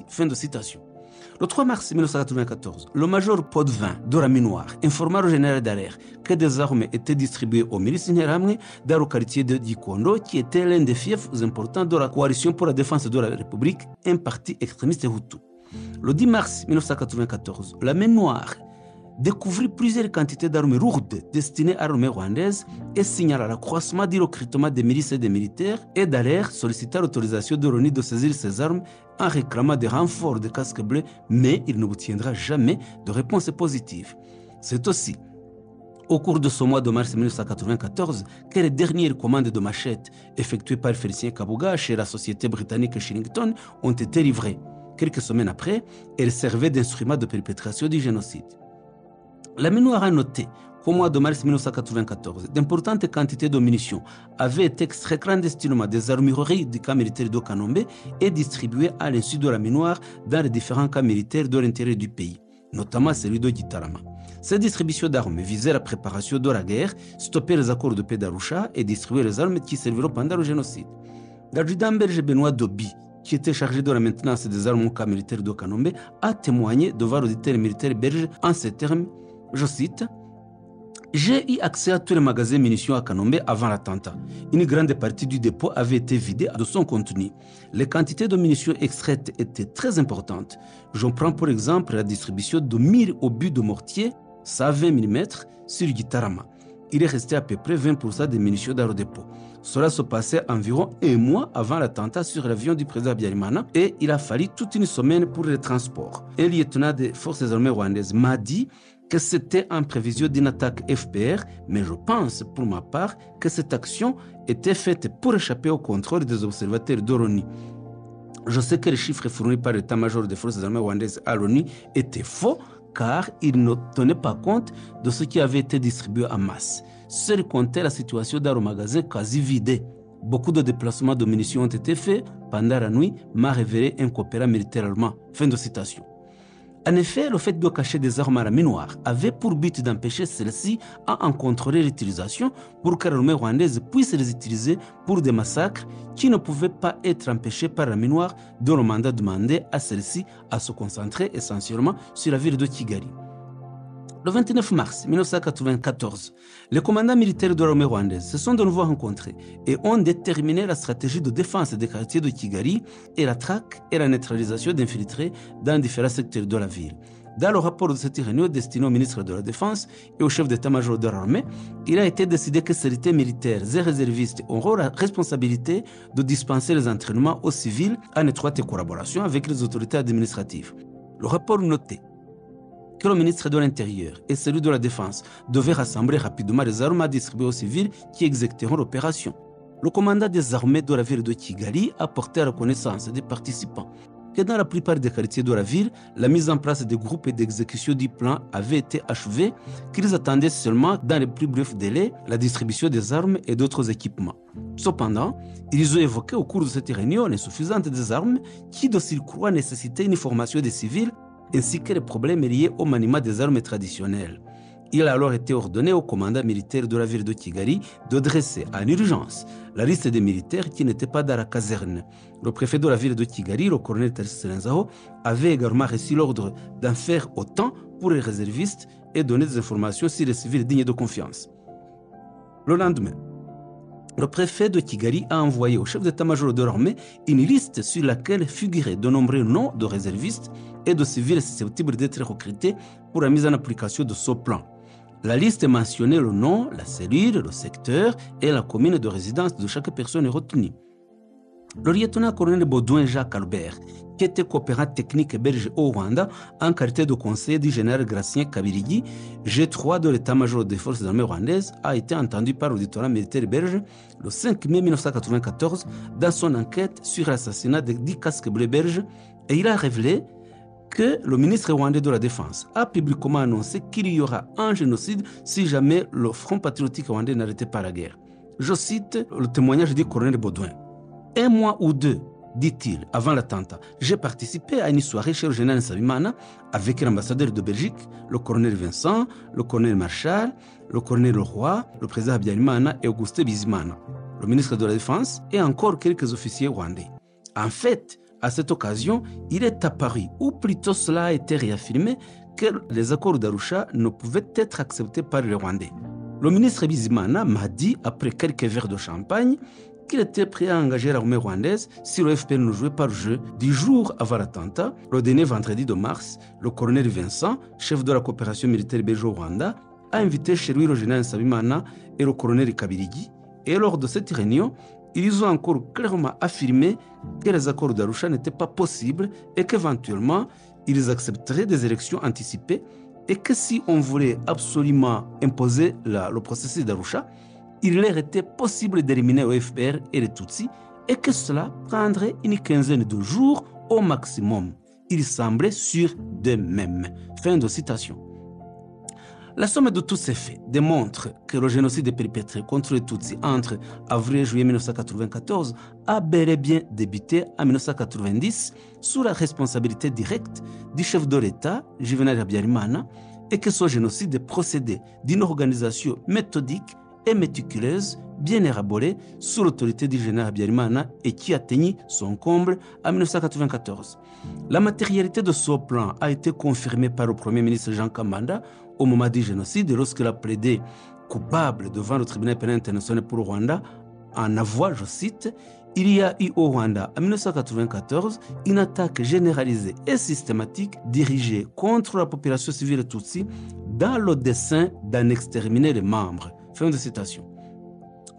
Speaker 2: Fin de citation. Le 3 mars 1994, le major Potvin de la Minoire informa le général Dallaire que des armes étaient distribuées aux milices Interahamwe dans le quartier de Gikondo, qui était l'un des fiefs importants de la coalition pour la défense de la République, un parti extrémiste Hutu. Le 10 mars 1994, la Minoire découvrit plusieurs quantités d'armes lourdes destinées à l'armée rwandaise et signala l'accroissement du recrutement des milices et des militaires, et Dallaire sollicita l'autorisation de l'ONU de saisir ces armes en réclamant des renforts de casques bleus, mais il n'obtiendra jamais de réponse positive. C'est aussi au cours de ce mois de mars 1994 que les dernières commandes de machettes effectuées par Félicien Kabuga chez la société britannique Shillington ont été livrées. Quelques semaines après, elles servaient d'instrument de perpétration du génocide. La Minoire a noté qu'au mois de mars 1994, d'importantes quantités de munitions avaient été extraites clandestinement des armureries du camp militaire de Kanombe et distribuées à l'insu de la Minoire dans les différents camps militaires de l'intérieur du pays, notamment celui de Gitarama. Cette distribution d'armes visait la préparation de la guerre, stopper les accords de paix d'Arusha et distribuer les armes qui serviront pendant le génocide. L'adjudant belge Benoît Dobi, qui était chargé de la maintenance des armes au camp militaire de Kanombe, a témoigné devant l'auditeur militaire belge en ces termes. Je cite, « J'ai eu accès à tous les magasins munitions à Kanombe avant l'attentat. Une grande partie du dépôt avait été vidée de son contenu. Les quantités de munitions extraites étaient très importantes. J'en prends pour exemple la distribution de 1000 obus de mortier 120 mm sur Gitarama. Il est resté à peu près 20% des munitions dans le dépôt. Cela se passait environ un mois avant l'attentat sur l'avion du président Habyarimana et il a fallu toute une semaine pour le transport. Un lieutenant des forces armées rwandaises m'a dit que c'était en prévision d'une attaque FPR, mais je pense pour ma part que cette action était faite pour échapper au contrôle des observateurs de l'ONU. Je sais que les chiffres fournis par l'état-major des forces armées rwandaises à l'ONU étaient faux, car ils ne tenaient pas compte de ce qui avait été distribué en masse. Seul comptait la situation dans le magasin quasi vidé. Beaucoup de déplacements de munitions ont été faits pendant la nuit, m'a révélé un coopérant militaire allemand. Fin de citation. En effet, le fait de cacher des armes à la Minoire avait pour but d'empêcher celles-ci à en contrôler l'utilisation pour que l'armée rwandaise puisse les utiliser pour des massacres qui ne pouvaient pas être empêchés par la Minoire, dont le mandat demandait à celle-ci à se concentrer essentiellement sur la ville de Kigali. Le 29 mars 1994, les commandants militaires de l'armée rwandaise se sont de nouveau rencontrés et ont déterminé la stratégie de défense des quartiers de Kigali et la traque et la neutralisation d'infiltrés dans différents secteurs de la ville. Dans le rapport de cette réunion destiné au ministre de la Défense et au chef d'état-major de l'armée, il a été décidé que ces unités militaires et réservistes auront la responsabilité de dispenser les entraînements aux civils en étroite collaboration avec les autorités administratives. Le rapport notait que le ministre de l'Intérieur et celui de la Défense devaient rassembler rapidement les armes à distribuer aux civils qui exécuteront l'opération. Le commandant des armées de la ville de Kigali a porté à la connaissance des participants que dans la plupart des quartiers de la ville, la mise en place des groupes et d'exécution du plan avait été achevée, qu'ils attendaient seulement dans les plus brefs délais la distribution des armes et d'autres équipements. Cependant, ils ont évoqué au cours de cette réunion l'insuffisance des armes qui de surcroît nécessitait une formation des civils ainsi que les problèmes liés au maniement des armes traditionnelles. Il a alors été ordonné au commandant militaire de la ville de Kigali de dresser en urgence la liste des militaires qui n'étaient pas dans la caserne. Le préfet de la ville de Kigali, le colonel Tarcisse Selenzaho, avait également reçu l'ordre d'en faire autant pour les réservistes et donner des informations sur les civils dignes de confiance. Le lendemain, le préfet de Kigali a envoyé au chef d'état-major de l'armée une liste sur laquelle figuraient de nombreux noms de réservistes et de civils susceptibles d'être recrutés pour la mise en application de ce plan. La liste mentionnait le nom, la cellule, le secteur et la commune de résidence de chaque personne retenue. Le lieutenant-colonel Baudouin Jacques Albert, qui était coopérant technique belge au Rwanda en qualité de conseiller du général Gratien Kabirigi, G3 de l'état-major des forces armées rwandaises, a été entendu par l'auditorat militaire belge le 5 mai 1994 dans son enquête sur l'assassinat de 10 casques bleus belges, et il a révélé que le ministre rwandais de la Défense a publiquement annoncé qu'il y aura un génocide si jamais le Front patriotique rwandais n'arrêtait pas la guerre. Je cite le témoignage du colonel Baudouin. Un mois ou deux, dit-il, avant l'attentat, j'ai participé à une soirée chez le général Nsabimana avec l'ambassadeur de Belgique, le colonel Vincent, le colonel Marshall, le colonel Leroy, le président Habyarimana et Augustin Bizimana, le ministre de la Défense et encore quelques officiers rwandais. En fait, à cette occasion, il est apparu, ou plutôt cela a été réaffirmé, que les accords d'Arusha ne pouvaient être acceptés par les Rwandais. Le ministre Bizimana m'a dit, après quelques verres de champagne, qu'il était prêt à engager l'armée rwandaise si le FPR ne jouait pas le jeu. 10 jours avant l'attentat, le dernier vendredi de mars, le colonel Vincent, chef de la coopération militaire belge-Rwanda, a invité chez lui le général Nsabimana et le colonel Kabirigi. Et lors de cette réunion, ils ont encore clairement affirmé que les accords d'Arusha n'étaient pas possibles et qu'éventuellement, ils accepteraient des élections anticipées et que si on voulait absolument imposer le processus d'Arusha, il leur était possible d'éliminer le FPR et les Tutsis et que cela prendrait une quinzaine de jours au maximum. Ils semblaient sûrs d'eux-mêmes. Fin de citation. La somme de tous ces faits démontre que le génocide perpétré contre les Tutsis entre avril et juillet 1994 a bel et bien débuté en 1990 sous la responsabilité directe du chef de l'État, Juvenal Habyarimana, et que ce génocide est procédé d'une organisation méthodique et méticuleuse, bien élaborée, sous l'autorité du général Habyarimana et qui atteignit son comble en 1994. La matérialité de ce plan a été confirmée par le Premier ministre Jean Kambanda au moment du génocide lorsqu'il a plaidé coupable devant le tribunal pénal international pour le Rwanda en avouant, je cite, « Il y a eu au Rwanda en 1994 une attaque généralisée et systématique dirigée contre la population civile tutsi dans le dessein d'en exterminer les membres. » Fin de citation.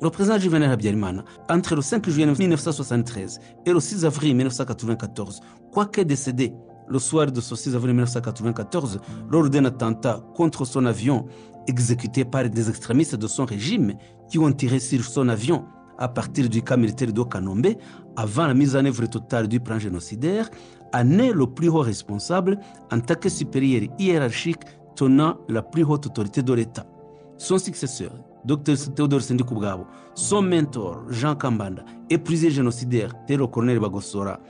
Speaker 2: Le président Juvenal Habyarimana, entre le 5 juillet 1973 et le 6 avril 1994, quoique décédé le soir de ce 6 avril 1994 lors d'un attentat contre son avion exécuté par des extrémistes de son régime qui ont tiré sur son avion à partir du camp militaire de Kanombe avant la mise en œuvre totale du plan génocidaire, en est le plus haut responsable en tant que supérieur hiérarchique tenant la plus haute autorité de l'État. Son successeur, Dr Théodore Sendikubwabo, son mentor, Jean Kambanda, et plusieurs génocidaires, tel le colonel Bagosora,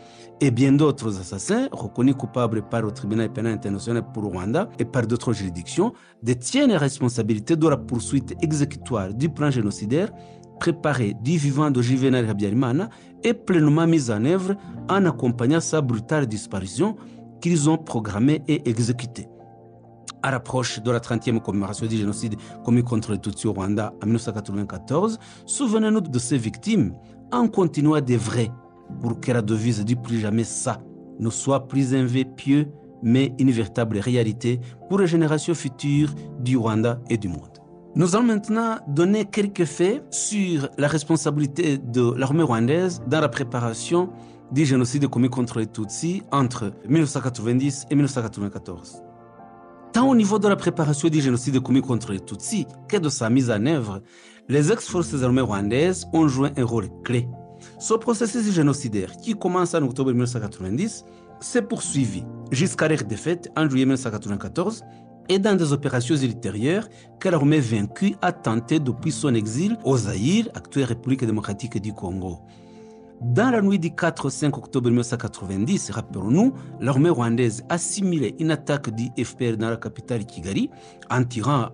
Speaker 2: et bien d'autres assassins reconnus coupables par le tribunal pénal international pour le Rwanda et par d'autres juridictions, détiennent la responsabilité de la poursuite exécutoire du plan génocidaire préparé du vivant de Juvenal Habyarimana et pleinement mis en œuvre en accompagnant sa brutale disparition qu'ils ont programmée et exécutée. À l'approche de la 30e commémoration du génocide commis contre les Tutsis au Rwanda en 1994, souvenez-nous de ces victimes en continuant d'œuvrer pour que la devise du plus jamais ça ne soit plus un vœu pieux, mais une véritable réalité pour les générations futures du Rwanda et du monde. Nous allons maintenant donner quelques faits sur la responsabilité de l'armée rwandaise dans la préparation du génocide commis contre les Tutsis entre 1990 et 1994. Tant au niveau de la préparation du génocide commis contre les Tutsis que de sa mise en œuvre, les ex-forces armées rwandaises ont joué un rôle clé. Ce processus génocidaire, qui commence en octobre 1990, s'est poursuivi jusqu'à leur défaite en juillet 1994 et dans des opérations ultérieures que l'armée vaincue a tenté depuis son exil au Zaïre, actuelle République démocratique du Congo. Dans la nuit du 4 au 5 octobre 1990, rappelons-nous, l'armée rwandaise a simulé une attaque du FPR dans la capitale Kigali en tirant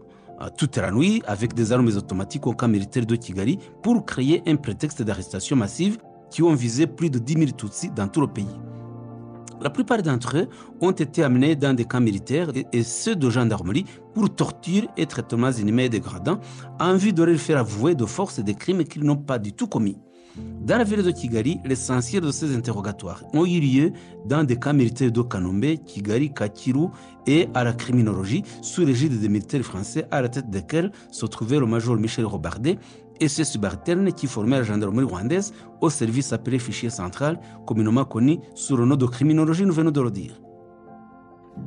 Speaker 2: toute la nuit avec des armes automatiques au camp militaire de Kigali pour créer un prétexte d'arrestation massive qui ont visé plus de 10 000 Tutsis dans tout le pays. La plupart d'entre eux ont été amenés dans des camps militaires et ceux de gendarmerie pour torture et traitements inhumains et dégradants en vue de leur faire avouer de force des crimes qu'ils n'ont pas du tout commis. Dans la ville de Kigali, l'essentiel de ces interrogatoires ont eu lieu dans des camps militaires de Kanombe, Kigali, Kakiru et à la criminologie sous l'égide des militaires français à la tête desquels se trouvait le major Michel Robardet et ses subalternes qui formaient la gendarmerie rwandaise au service appelé fichier central, communément connu sous le nom de criminologie, nous venons de le dire.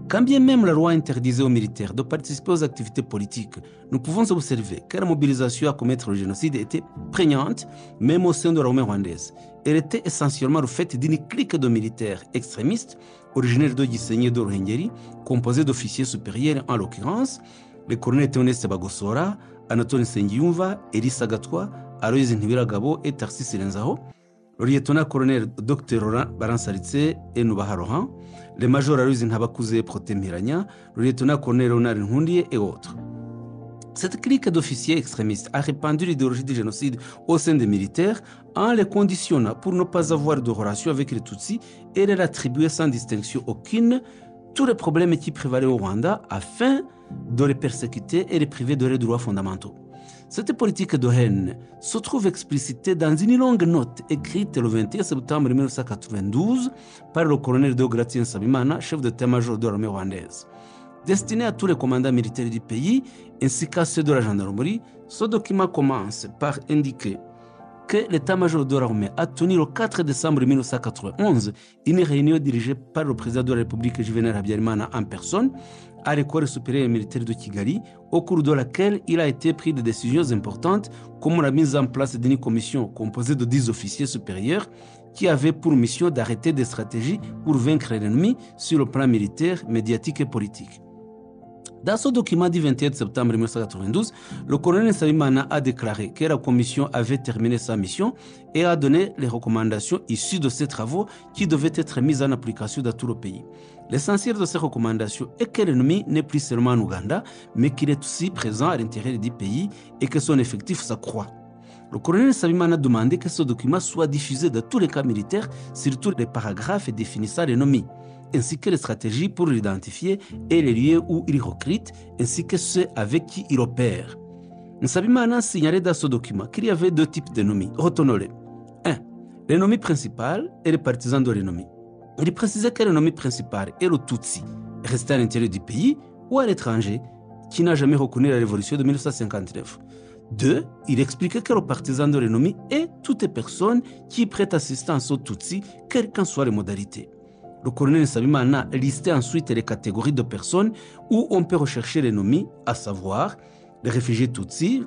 Speaker 2: Quand bien même la loi interdisait aux militaires de participer aux activités politiques, nous pouvons observer que la mobilisation à commettre le génocide était prégnante, même au sein de l'armée rwandaise. Elle était essentiellement le fait d'une clique de militaires extrémistes, originaires de Gisenyi et de Ruhengeri, composés d'officiers supérieurs en l'occurrence, les colonels Théoneste Bagosora, Anatole Nsengiyumva, Elisa Gatwa, Aloys Ntibiragabo et Tarcisse Renzaho, le lieutenant-colonel Dr Laurent Baransaritse et Nubaha Laurent, le major Aloys Ntabakuze Protais Mpiranya, le lieutenant-colonel Leonard Nkundiye et autres. Cette clique d'officiers extrémistes a répandu l'idéologie du génocide au sein des militaires en les conditionnant pour ne pas avoir de relation avec les Tutsis et leur attribuer sans distinction aucune tous les problèmes qui prévalaient au Rwanda afin de les persécuter et les priver de leurs droits fondamentaux. Cette politique de haine se trouve explicitée dans une longue note écrite le 21 septembre 1992 par le colonel Deogratien Nsabimana, chef d'état-major de l'armée rwandaise. Destiné à tous les commandants militaires du pays ainsi qu'à ceux de la gendarmerie, ce document commence par indiquer que l'état-major de l'armée a tenu le 4 décembre 1991 une réunion dirigée par le président de la République Juvenal Habyarimana en personne à l'école supérieure militaire de Kigali, au cours de laquelle il a été pris des décisions importantes comme la mise en place d'une commission composée de 10 officiers supérieurs qui avait pour mission d'arrêter des stratégies pour vaincre l'ennemi sur le plan militaire, médiatique et politique. Dans ce document du 21 septembre 1992, le colonel Nsabimana a déclaré que la commission avait terminé sa mission et a donné les recommandations issues de ces travaux qui devaient être mises en application dans tout le pays. L'essentiel de ces recommandations est que l'ennemi n'est plus seulement en Ouganda, mais qu'il est aussi présent à l'intérieur du pays et que son effectif s'accroît. Le colonel Nsabimana a demandé que ce document soit diffusé dans tous les cas militaires, surtout les paragraphes définissant l'ennemi, ainsi que les stratégies pour l'identifier et les lieux où il recrute, ainsi que ceux avec qui il opère. Nsabimana a signalé dans ce document qu'il y avait deux types d'ennemis. Retenons-les. 1. L'ennemi principal et les partisans de l'ennemi. Il précisait que l'ennemi principal est le Tutsi, resté à l'intérieur du pays ou à l'étranger, qui n'a jamais reconnu la révolution de 1959. 2. Il expliquait que le partisan de l'ennemi est toute personne qui prête assistance aux Tutsis, quelles qu'en soient les modalités. Le colonel Nsabimana listait ensuite les catégories de personnes où on peut rechercher l'ennemi, à savoir les réfugiés Tutsis,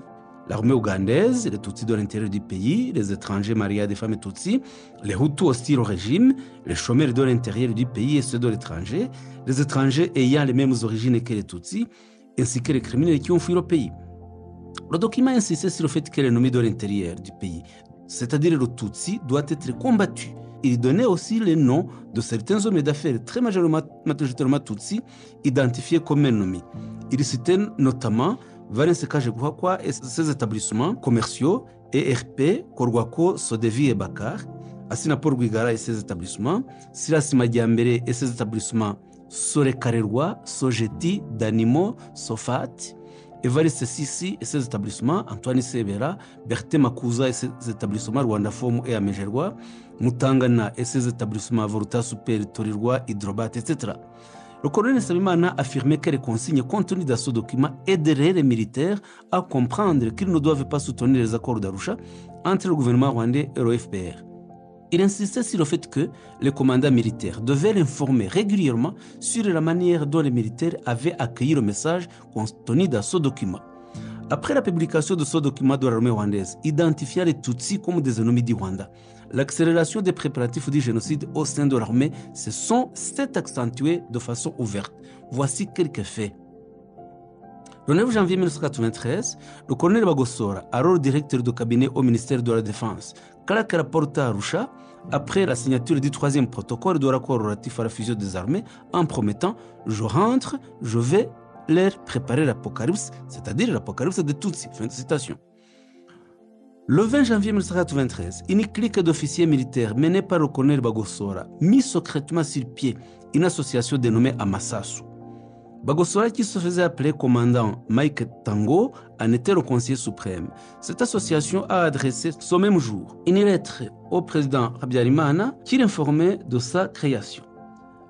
Speaker 2: l'armée ougandaise, les Tutsis de l'intérieur du pays, les étrangers mariés à des femmes Tutsis, les Hutus hostiles au régime, les chômeurs de l'intérieur du pays et ceux de l'étranger, les étrangers ayant les mêmes origines que les Tutsis, ainsi que les criminels qui ont fui le pays. Le document insistait sur le fait que l'ennemi de l'intérieur du pays, c'est-à-dire le Tutsi, doit être combattu. Il donnait aussi les noms de certains hommes d'affaires très majoritairement Tutsis identifiés comme ennemis. Il citait notamment Valens Kajeguhakwa et ses établissements commerciaux, ERP, Korwako, Sodevi et Bakar, Asinapol Rwigara et ses établissements, Silas Majyambere et ses établissements, Sorekarerwa, Sogeti, Danimo, Sofat, Evariste Sisi et ses établissements, Antoine Sebera, Berthe Makuza et ses établissements, Rwandafomu et Amejerwa, Mutangana et ses établissements, Voruta Super, Torirwa, Hydrobat, etc. Le colonel Nsabimana affirmait que les consignes contenues dans ce document aideraient les militaires à comprendre qu'ils ne doivent pas soutenir les accords d'Arusha entre le gouvernement rwandais et le FPR. Il insistait sur le fait que les commandants militaires devaient l'informer régulièrement sur la manière dont les militaires avaient accueilli le message contenu dans ce document. Après la publication de ce document de l'armée rwandaise, identifiant les Tutsis comme des ennemis du Rwanda, l'accélération des préparatifs du génocide au sein de l'armée s'est accentuée de façon ouverte. Voici quelques faits. Le 9 janvier 1993, le colonel Bagosora, alors directeur de cabinet au ministère de la Défense, claque rapport à Arusha après la signature du 3e protocole de l'accord relatif à la fusion des armées en promettant « Je rentre, je vais leur préparer l'apocalypse, c'est-à-dire l'apocalypse de Tutsis ». Fin de citation. Le 20 janvier 1993, une clique d'officiers militaires menée par le colonel Bagosora mit secrètement sur pied une association dénommée Amasasu. Bagosora, qui se faisait appeler commandant Mike Tango, en était le conseiller suprême. Cette association a adressé ce même jour une lettre au président Habyarimana qui l'informait de sa création.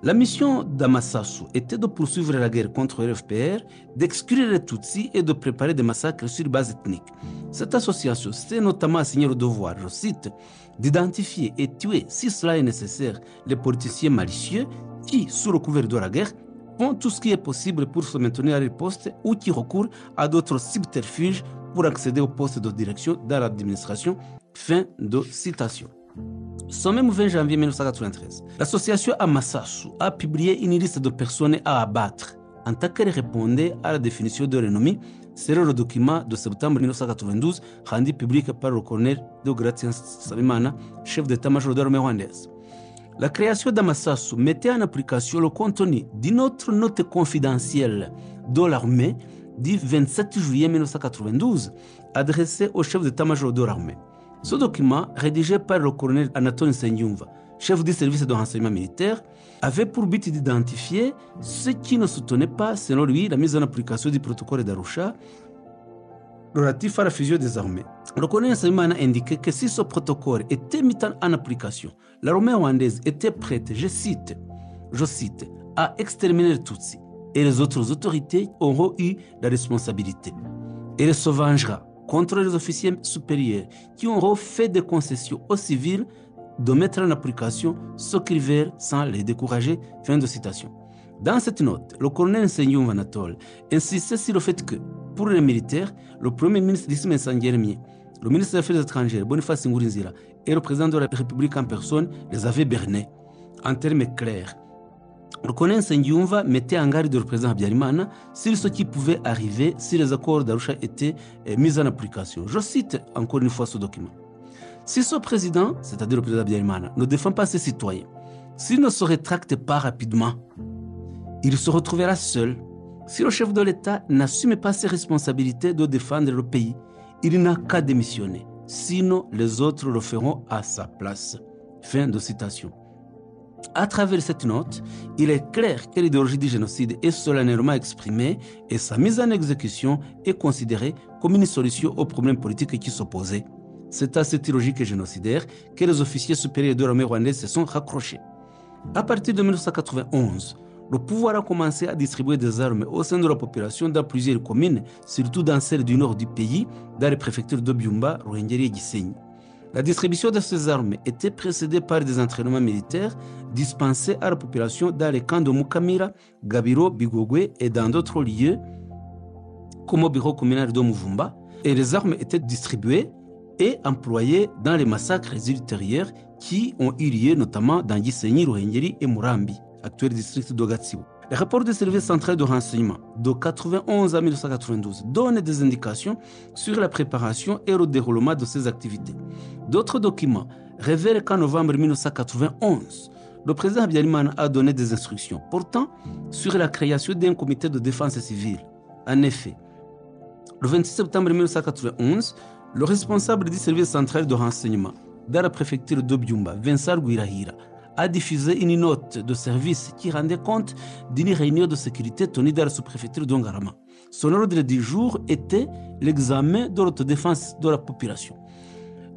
Speaker 2: La mission d'Amasasu était de poursuivre la guerre contre le FPR, d'exclure les Tutsis et de préparer des massacres sur base ethnique. Cette association s'est notamment assignée le devoir, je cite, d'identifier et tuer, si cela est nécessaire, les politiciens malicieux qui, sous le couvert de la guerre, font tout ce qui est possible pour se maintenir à leur poste ou qui recourent à d'autres subterfuges pour accéder au poste de direction dans l'administration. Fin de citation. Ce même 20 janvier 1993, l'association Amasasu a publié une liste de personnes à abattre en tant qu'elle répondait à la définition de l'ennemi selon le document de septembre 1992 rendu public par le colonel Deogratian Nsabimana, chef d'état-major de l'armée rwandaise. La création d'Amasasu mettait en application le contenu d'une autre note confidentielle de l'armée du 27 juillet 1992 adressée au chef d'état-major de l'armée. Ce document, rédigé par le colonel Anatole Nsengiyumva, chef du service de renseignement militaire, avait pour but d'identifier ceux qui ne soutenaient pas, selon lui, la mise en application du protocole d'Arusha relatif à la fusion des armées. Le colonel Nsengiyumva a indiqué que si ce protocole était mis en application, l'armée rwandaise était prête, je cite, à exterminer les Tutsis et les autres autorités auront eu la responsabilité. Elle se vengera contre les officiers supérieurs qui auront fait des concessions aux civils de mettre en application ce qu'ils veulent sans les décourager. Fin de citation. Dans cette note, le colonel Nsengiyumva Anatole insistait sur le fait que, pour les militaires, le premier ministre Dismas Nsengiyumva, le ministre des Affaires étrangères Boniface Ngurinzira et le président de la République en personne les avaient bernés. En termes clairs, le colonel Nsengiyumva mettait en garde le président Habyarimana sur ce qui pouvait arriver si les accords d'Arusha étaient mis en application. Je cite encore une fois ce document. Si ce président, c'est-à-dire le président Habyarimana, ne défend pas ses citoyens, s'il ne se rétracte pas rapidement, il se retrouvera seul. Si le chef de l'État n'assume pas ses responsabilités de défendre le pays, il n'a qu'à démissionner. Sinon, les autres le feront à sa place. Fin de citation. À travers cette note, il est clair que l'idéologie du génocide est solennellement exprimée et sa mise en exécution est considérée comme une solution aux problèmes politiques qui s'opposaient. C'est à cette logique génocidaire que les officiers supérieurs de l'armée rwandaise se sont raccrochés. À partir de 1991, le pouvoir a commencé à distribuer des armes au sein de la population dans plusieurs communes, surtout dans celles du nord du pays, dans les préfectures de Byumba, Ruhengeri et Gisenyi. La distribution de ces armes était précédée par des entraînements militaires dispensés à la population dans les camps de Mukamira, Gabiro, Bigogwe et dans d'autres lieux, comme au bureau communal de Muvumba, et les armes étaient distribuées et employées dans les massacres ultérieurs qui ont eu lieu notamment dans Gisenyi, Ruhengeri et Murambi, actuel district de Gatsibo. Les rapports du service central de renseignement de 1991 à 1992 donnent des indications sur la préparation et le déroulement de ces activités. D'autres documents révèlent qu'en novembre 1991, le président Habyarimana a donné des instructions portant sur la création d'un comité de défense civile. En effet, le 26 septembre 1991, le responsable du service central de renseignement dans la préfecture de Byumba, Vincent Rwirahira, a diffusé une note de service qui rendait compte d'une réunion de sécurité tenue dans la sous-préfecture d'Ongarama. Son ordre du jour était l'examen de l'autodéfense de la population.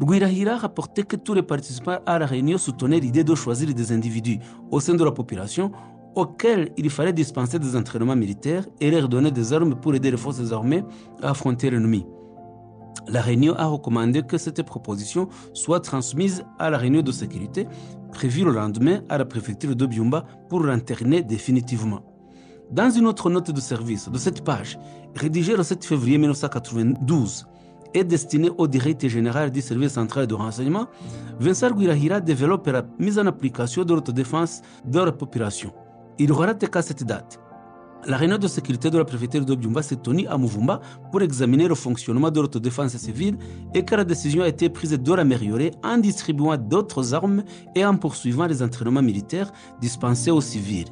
Speaker 2: Rwirahira rapportait que tous les participants à la réunion soutenaient l'idée de choisir des individus au sein de la population auxquels il fallait dispenser des entraînements militaires et leur donner des armes pour aider les forces armées à affronter l'ennemi. La réunion a recommandé que cette proposition soit transmise à la réunion de sécurité prévue le lendemain à la préfecture de Byumba pour l'interner définitivement. Dans une autre note de service de cette page, rédigée le 7 février 1992 et destinée au directeur général du service central de renseignement, Vincent Rwirahira développe la mise en application de l'autodéfense de la population. Il relate qu'à cette date, la réunion de sécurité de la préfecture de Byumba s'est tenue à Muvumba pour examiner le fonctionnement de l'autodéfense civile et que la décision a été prise de l'améliorer en distribuant d'autres armes et en poursuivant les entraînements militaires dispensés aux civils.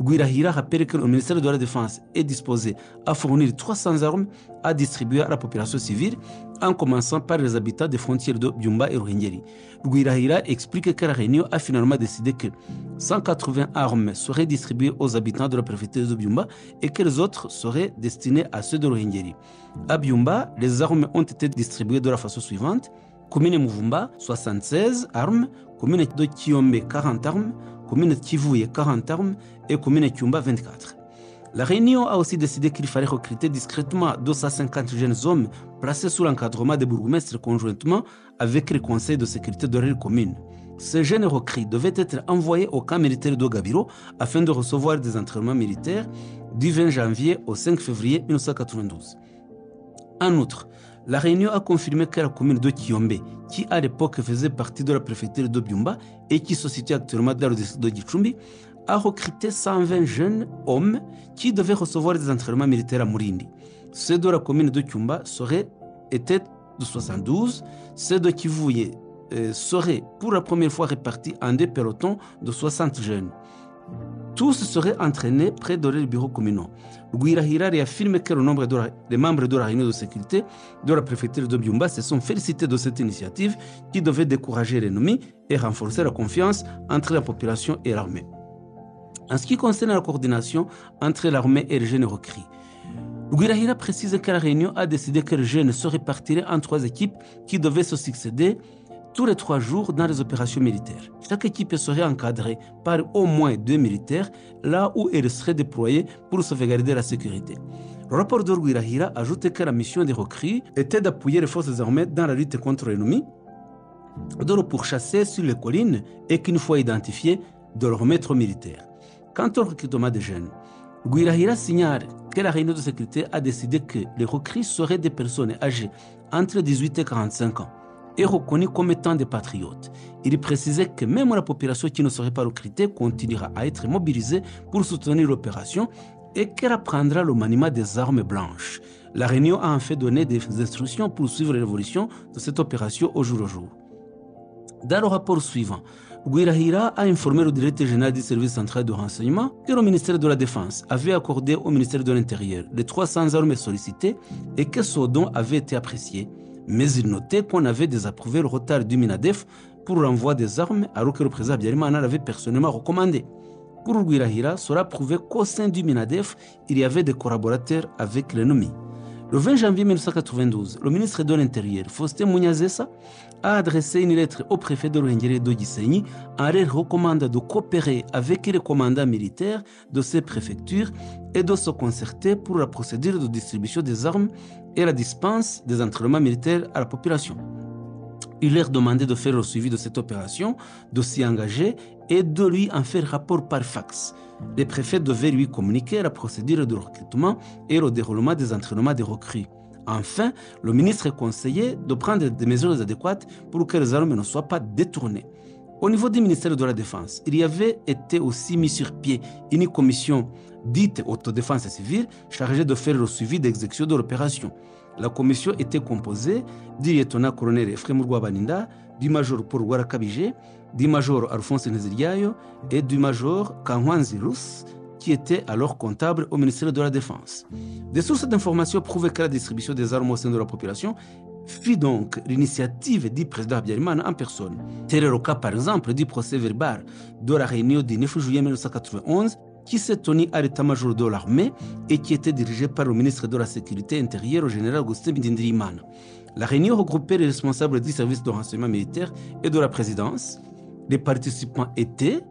Speaker 2: Rwirahira rappelle que le ministère de la Défense est disposé à fournir 300 armes à distribuer à la population civile, en commençant par les habitants des frontières de Byumba et Ruhengeri. Rwirahira explique que la réunion a finalement décidé que 180 armes seraient distribuées aux habitants de la préfecture de Byumba et que les autres seraient destinées à ceux de Ruhengeri. À Byumba, les armes ont été distribuées de la façon suivante. Commune Muvumba, 76 armes. Commune de Kiombe, 40 armes. commune Kivuye 40 armes et commune Kyumba 24. La réunion a aussi décidé qu'il fallait recruter discrètement 250 jeunes hommes placés sous l'encadrement des bourgmestres conjointement avec le conseil de sécurité de leur commune. Ces jeunes recrues devaient être envoyés au camp militaire de Gabiro afin de recevoir des entraînements militaires du 20 janvier au 5 février 1992. En outre, la réunion a confirmé que la commune de Kiombe, qui à l'époque faisait partie de la préfecture de Byumba et qui se situe actuellement dans le district de Gicumbi, a recruté 120 jeunes hommes qui devaient recevoir des entraînements militaires à Murindi. Ceux de la commune de Kyumba étaient de 72, ceux de Kivuye seraient pour la première fois répartis en deux pelotons de 60 jeunes. Tous seraient entraînés près de leurs bureaux communaux. Rwirahira réaffirme que le nombre des membres de la réunion de sécurité de la préfecture de Byumba se sont félicités de cette initiative qui devait décourager l'ennemi et renforcer la confiance entre la population et l'armée. En ce qui concerne la coordination entre l'armée et les jeunes recrues, Rwirahira précise que la réunion a décidé que les jeunes se répartiraient en 3 équipes qui devaient se succéder tous les 3 jours dans les opérations militaires. Chaque équipe serait encadrée par au moins 2 militaires, là où elle serait déployée pour sauvegarder la sécurité. Le rapport de Rwirahira ajoute que la mission des recrues était d'appuyer les forces armées dans la lutte contre l'ennemi, de le pourchasser sur les collines et qu'une fois identifié, de le remettre aux militaires. Quant au recrutement des jeunes, Rwirahira signale que la réunion de sécurité a décidé que les recrues seraient des personnes âgées entre 18 et 45 ans et reconnues comme étant des patriotes. Il précisait que même la population qui ne serait pas recrutée continuera à être mobilisée pour soutenir l'opération et qu'elle apprendra le maniement des armes blanches. La réunion a en fait donné des instructions pour suivre l'évolution de cette opération au jour le jour. Dans le rapport suivant, Rwirahira a informé le directeur général du service central de renseignement que le ministère de la Défense avait accordé au ministère de l'Intérieur les 300 armes sollicitées et que ce don avait été apprécié. Mais il notait qu'on avait désapprouvé le retard du Minadef pour l'envoi des armes alors que le président Habyarimana l'avait personnellement recommandé. Pour Rwirahira, cela prouvait qu'au sein du Minadef, il y avait des collaborateurs avec l'ennemi. Le 20 janvier 1992, le ministre de l'Intérieur, Faustin Munyazesa, a adressé une lettre au préfet de Ruhengeri de Gisenyi en leur recommandant de coopérer avec les commandants militaires de ces préfectures et de se concerter pour la procédure de distribution des armes et la dispense des entraînements militaires à la population. Il leur demandait de faire le suivi de cette opération, de s'y engager et de lui en faire rapport par fax. Les préfets devaient lui communiquer la procédure de recrutement et le déroulement des entraînements des recrues. Enfin, le ministre conseillait de prendre des mesures adéquates pour que les armes ne soient pas détournées. Au niveau du ministère de la Défense, il y avait été aussi mis sur pied une commission dite autodéfense civile chargée de faire le suivi d'exécution de l'opération. La commission était composée du lieutenant-colonel Ephraim Rwabaninda, du major Paul Rwarakabije, du major Alphonse Nteziryayo et du major Kankwanzi Rus, qui était alors comptable au ministère de la Défense. Des sources d'informations prouvaient que la distribution des armes au sein de la population fit donc l'initiative du président Habyarimana en personne. Tel est le cas par exemple du procès verbal de la réunion du 9 juillet 1991 qui s'est tenu à l'état-major de l'armée et qui était dirigé par le ministre de la Sécurité intérieure, le général Augustin Ndindirimana. La réunion regroupait les responsables du service de renseignement militaire et de la présidence. Les participants étaient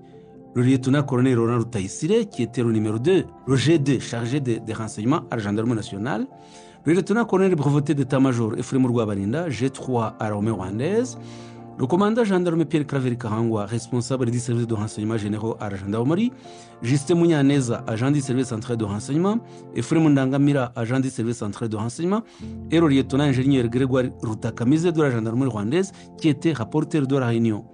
Speaker 2: le lieutenant-colonel Laurent Rutayisire, qui était le numéro 2, le G2 chargé des renseignements à la gendarmerie nationale, le lieutenant-colonel breveté d'état-major Ephraim Rwabaninda, G3 à l'armée rwandaise, le commandant gendarme Pierre Claver Karangwa, responsable du service de renseignement généraux à la gendarmerie, Justin Munyaneza, agent du service central de renseignement, Ephraim Ndangamira, agent du service central de renseignement, et le lieutenant-ingénieur Grégoire Rutakamize de la gendarmerie rwandaise, qui était rapporteur de la réunion.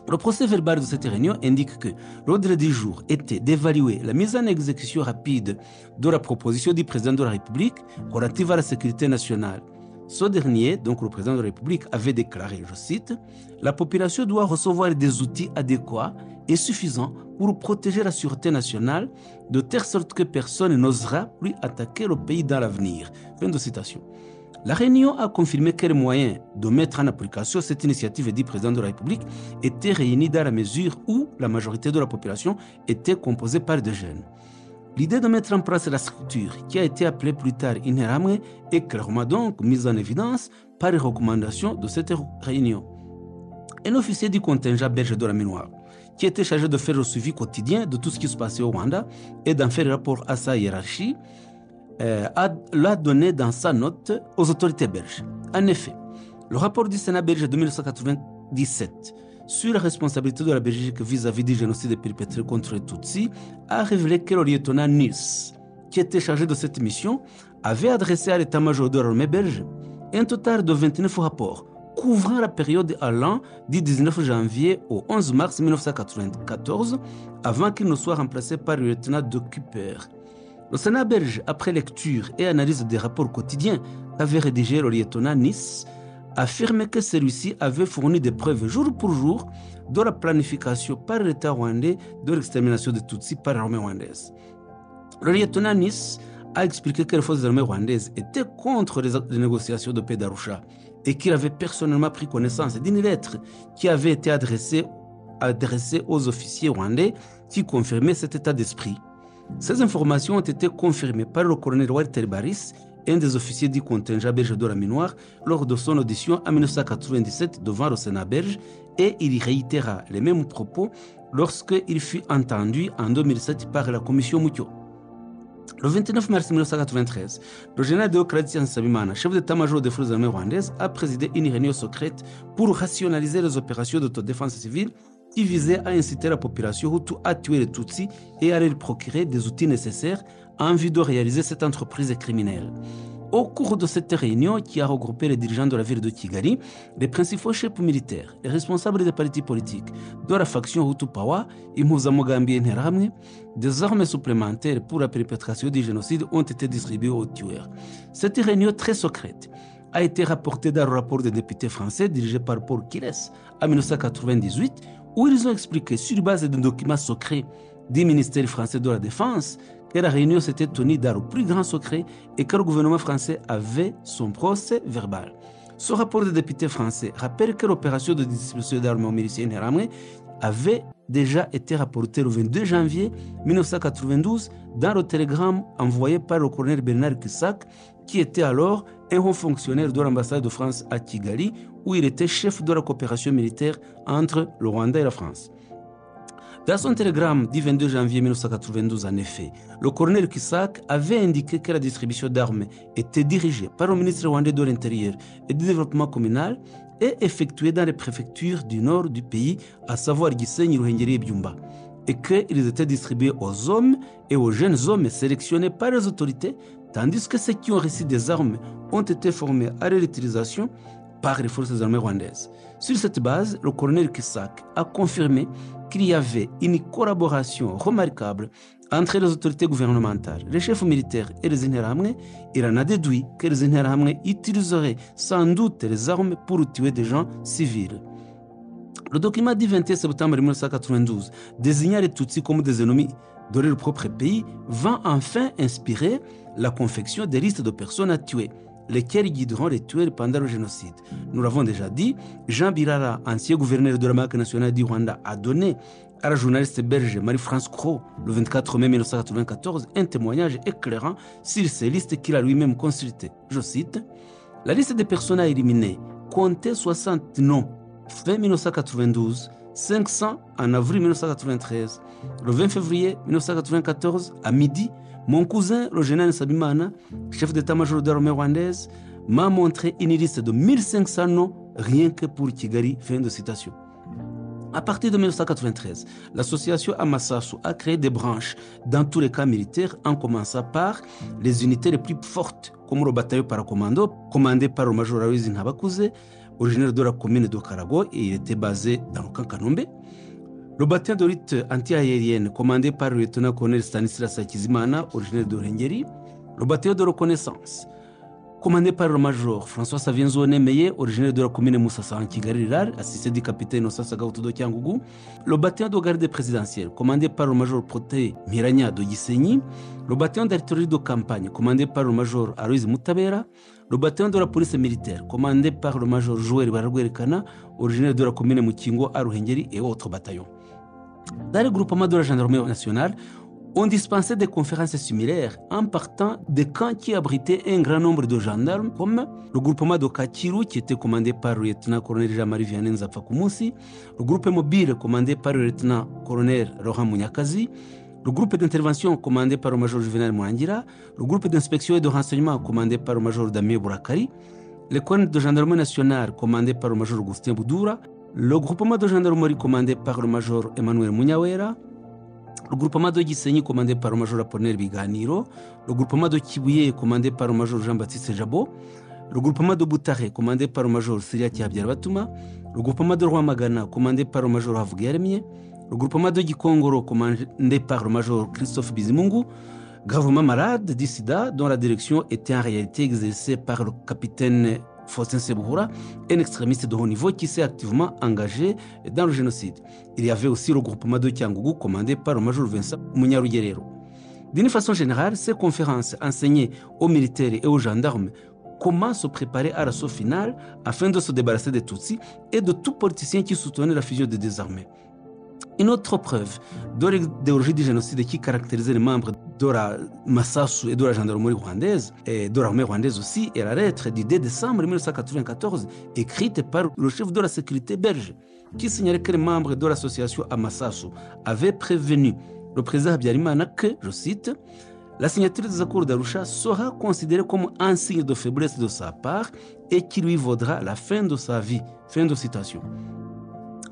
Speaker 2: Le procès verbal de cette réunion indique que l'ordre du jour était d'évaluer la mise en exécution rapide de la proposition du président de la République relative à la sécurité nationale. Ce dernier, donc le président de la République, avait déclaré, je cite, « La population doit recevoir des outils adéquats et suffisants pour protéger la sûreté nationale de telle sorte que personne n'osera plus attaquer le pays dans l'avenir. » Fin de citation. La réunion a confirmé que les moyens de mettre en application cette initiative du président de la République étaient réunis dans la mesure où la majorité de la population était composée par des jeunes. L'idée de mettre en place la structure, qui a été appelée plus tard Interahamwe, est clairement donc mise en évidence par les recommandations de cette réunion. Un officier du contingent belge de la Minuar, qui était chargé de faire le suivi quotidien de tout ce qui se passait au Rwanda et d'en faire rapport à sa hiérarchie, l'a donné dans sa note aux autorités belges. En effet, le rapport du Sénat belge de 1997 sur la responsabilité de la Belgique vis-à-vis du génocide perpétré contre les Tutsis a révélé que le lieutenant Nils, qui était chargé de cette mission, avait adressé à l'état-major de l'armée belge un total de 29 rapports couvrant la période allant du 19 janvier au 11 mars 1994, avant qu'il ne soit remplacé par le lieutenant de Cooper. Le Sénat belge, après lecture et analyse des rapports quotidiens qu'avait rédigé le lieutenant Nice, affirmait que celui-ci avait fourni des preuves jour pour jour de la planification par l'État rwandais de l'extermination des Tutsis par l'armée rwandaise. Le lieutenant Nice a expliqué que les forces armées rwandaises étaient contre les négociations de paix d'Arusha et qu'il avait personnellement pris connaissance d'une lettre qui avait été adressée aux officiers rwandais qui confirmaient cet état d'esprit. Ces informations ont été confirmées par le colonel Walter Baris, un des officiers du contingent belge de la Minoire, lors de son audition en 1997 devant le Sénat belge, et il réitéra les mêmes propos lorsqu'il fut entendu en 2007 par la commission Mucyo. Le 29 mars 1993, le général Deokratia Nsabimana, chef d'état-major des forces armées rwandaises, a présidé une réunion secrète pour rationaliser les opérations d'autodéfense civile qui visait à inciter la population Hutu à tuer les Tutsis et à leur procurer des outils nécessaires en vue de réaliser cette entreprise criminelle. Au cours de cette réunion qui a regroupé les dirigeants de la ville de Kigali, les principaux chefs militaires, les responsables des partis politiques de la faction Hutu Pawa, Impuzamugambi et Interahamwe, des armes supplémentaires pour la perpétration du génocide ont été distribuées aux tueurs. Cette réunion très secrète a été rapportée dans le rapport des députés français dirigé par Paul Kiles en 1998, où ils ont expliqué sur base d'un document secret du ministère français de la Défense que la réunion s'était tenue dans le plus grand secret et que le gouvernement français avait son procès verbal. Ce rapport des députés français rappelle que l'opération de distribution d'armes aux miliciens Interahamwe avait déjà été rapportée le 22 janvier 1992 dans le télégramme envoyé par le colonel Bernard Kissak, qui était alors un haut fonctionnaire de l'ambassade de France à Kigali, où il était chef de la coopération militaire entre le Rwanda et la France. Dans son télégramme du 22 janvier 1992, en effet, le colonel Kissak avait indiqué que la distribution d'armes était dirigée par le ministre rwandais de l'Intérieur et du Développement communal et effectuée dans les préfectures du nord du pays, à savoir Gisenyi, Ruhengeri et Byumba, et qu'ils étaient distribués aux hommes et aux jeunes hommes sélectionnés par les autorités, tandis que ceux qui ont reçu des armes ont été formés à leur utilisation par les forces armées rwandaises. Sur cette base, le colonel Kissak a confirmé qu'il y avait une collaboration remarquable entre les autorités gouvernementales, les chefs militaires et les Interahamwe. Il en a déduit que les Interahamwe utiliseraient sans doute les armes pour tuer des gens civils. Le document du 21 septembre 1992 désignant les Tutsis comme des ennemis de leur propre pays va enfin inspirer la confection des listes de personnes à tuer, lesquels guideront les tueurs pendant le génocide. Nous l'avons déjà dit, Jean Birara, ancien gouverneur de la Banque nationale du Rwanda, a donné à la journaliste belge Marie-France Cros, le 24 mai 1994, un témoignage éclairant sur ces listes qu'il a lui-même consultées. Je cite, « La liste des personnes à éliminer comptait 60 noms fin 1992, 500 en avril 1993. Le 20 février 1994, à midi, mon cousin, le général Nsabimana, chef d'état-major de l'armée rwandaise, m'a montré une liste de 1500 noms rien que pour Kigali. » Fin de citation. À partir de 1993, l'association Amasasu a créé des branches dans tous les cas militaires, en commençant par les unités les plus fortes, comme le bataillon paracommando, commandé par le major Aloys Ntabakuze, originaire de la commune de Karago, et il était basé dans le camp Kanombe. Le bataillon de lutte anti-aérienne, commandé par le lieutenant-colonel Stanislas Hakizimana, originaire de Ruhengeri. Le bataillon de reconnaissance, commandé par le major François Savienzone Meye, originaire de la commune Moussassa en Kigali-Rilal, assisté du capitaine Osasa Gauto de Kiangugu. Le bataillon de garde présidentielle, commandé par le major Prote Miranya de Gisenyi. Le bataillon d'artillerie de campagne, commandé par le major Aloys Mutabera. Le bataillon de la police militaire, commandé par le major Joël Baragwerekana, originaire de la commune Mukingo à Ruhengeri, et autres bataillons. Dans le groupement de la gendarmerie nationale, ont dispensé des conférences similaires en partant des camps qui abritaient un grand nombre de gendarmes, comme le groupement de Kachiru, qui était commandé par le lieutenant-colonel Jean-Marie Vianney Nzapfakumunsi, le groupe mobile commandé par le lieutenant-colonel Laurent Munyakazi, le groupe d'intervention commandé par le major Juvenal Mouangira, le groupe d'inspection et de renseignement commandé par le major Damien Bourakari, l'école de gendarmerie nationale commandé par le major Augustin Boudoura, le groupement de gendarmerie commandé par le major Emmanuel Munyawera, le groupement de Gisenyi commandé par le major Apollinaire Biganiro, le groupement de Kibuye commandé par le major Jean-Baptiste Jabo, le groupement de Butare commandé par le major Siriaki Habyabatuma, le groupement de Rwamagana commandé par le major Havugiyaremye, le groupement de Gikongoro commandé par le major Christophe Bizimungu, gravement malade du sida dont la direction était en réalité exercée par le capitaine Faustin Sebouhoura, un extrémiste de haut niveau qui s'est activement engagé dans le génocide. Il y avait aussi le groupement de Kiangougou commandé par le major Vincent Munyarugerero. D'une façon générale, ces conférences enseignaient aux militaires et aux gendarmes comment se préparer à l'assaut final afin de se débarrasser des Tutsis et de tout politicien qui soutenait la fusion des deux armées. Une autre preuve de l'idéologie du génocide qui caractérisait les membres de la Massasu et de la gendarmerie rwandaise, et de l'armée rwandaise aussi, est la lettre du 2 décembre 1994, écrite par le chef de la sécurité belge, qui signalait que les membres de l'association à Massasu avaient prévenu le président Habyarimana que, je cite, la signature des accords d'Arusha sera considérée comme un signe de faiblesse de sa part et qui lui vaudra la fin de sa vie. Fin de citation.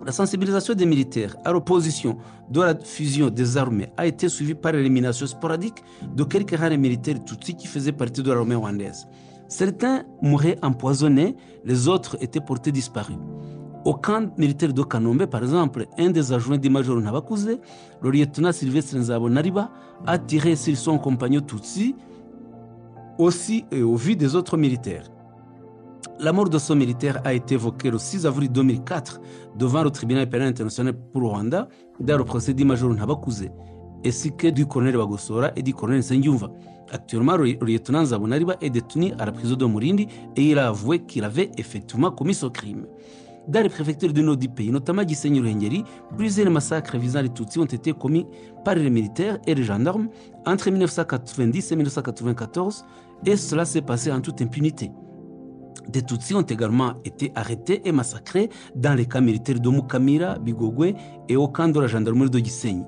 Speaker 2: La sensibilisation des militaires à l'opposition de la fusion des armées a été suivie par l'élimination sporadique de quelques rares militaires tutsis qui faisaient partie de l'armée rwandaise. Certains mouraient empoisonnés, les autres étaient portés disparus. Au camp militaire de Kanombe, par exemple, un des adjoints du major Nabakuze, le lieutenant Sylvestre Nzabonariba, a tiré sur son compagnon tutsi aussi et au vu des autres militaires. La mort de ce militaire a été évoquée le 6 avril 2004 devant le tribunal pénal international pour le Rwanda dans le procès du major Nabakuze, ainsi que du colonel Bagosora et du colonel Nsengiyumva. Actuellement, le lieutenant Nzabonariba est détenu à la prison de Murindi et il a avoué qu'il avait effectivement commis ce crime. Dans les préfectures du nord du pays, notamment Gisenyi Ruhengeri, plusieurs massacres visant les Tutsis ont été commis par les militaires et les gendarmes entre 1990 et 1994 et cela s'est passé en toute impunité. Des Tutsis ont également été arrêtés et massacrés dans les camps militaires de Mukamira, Bigogwe et au camp de la gendarmerie de Gisenyi.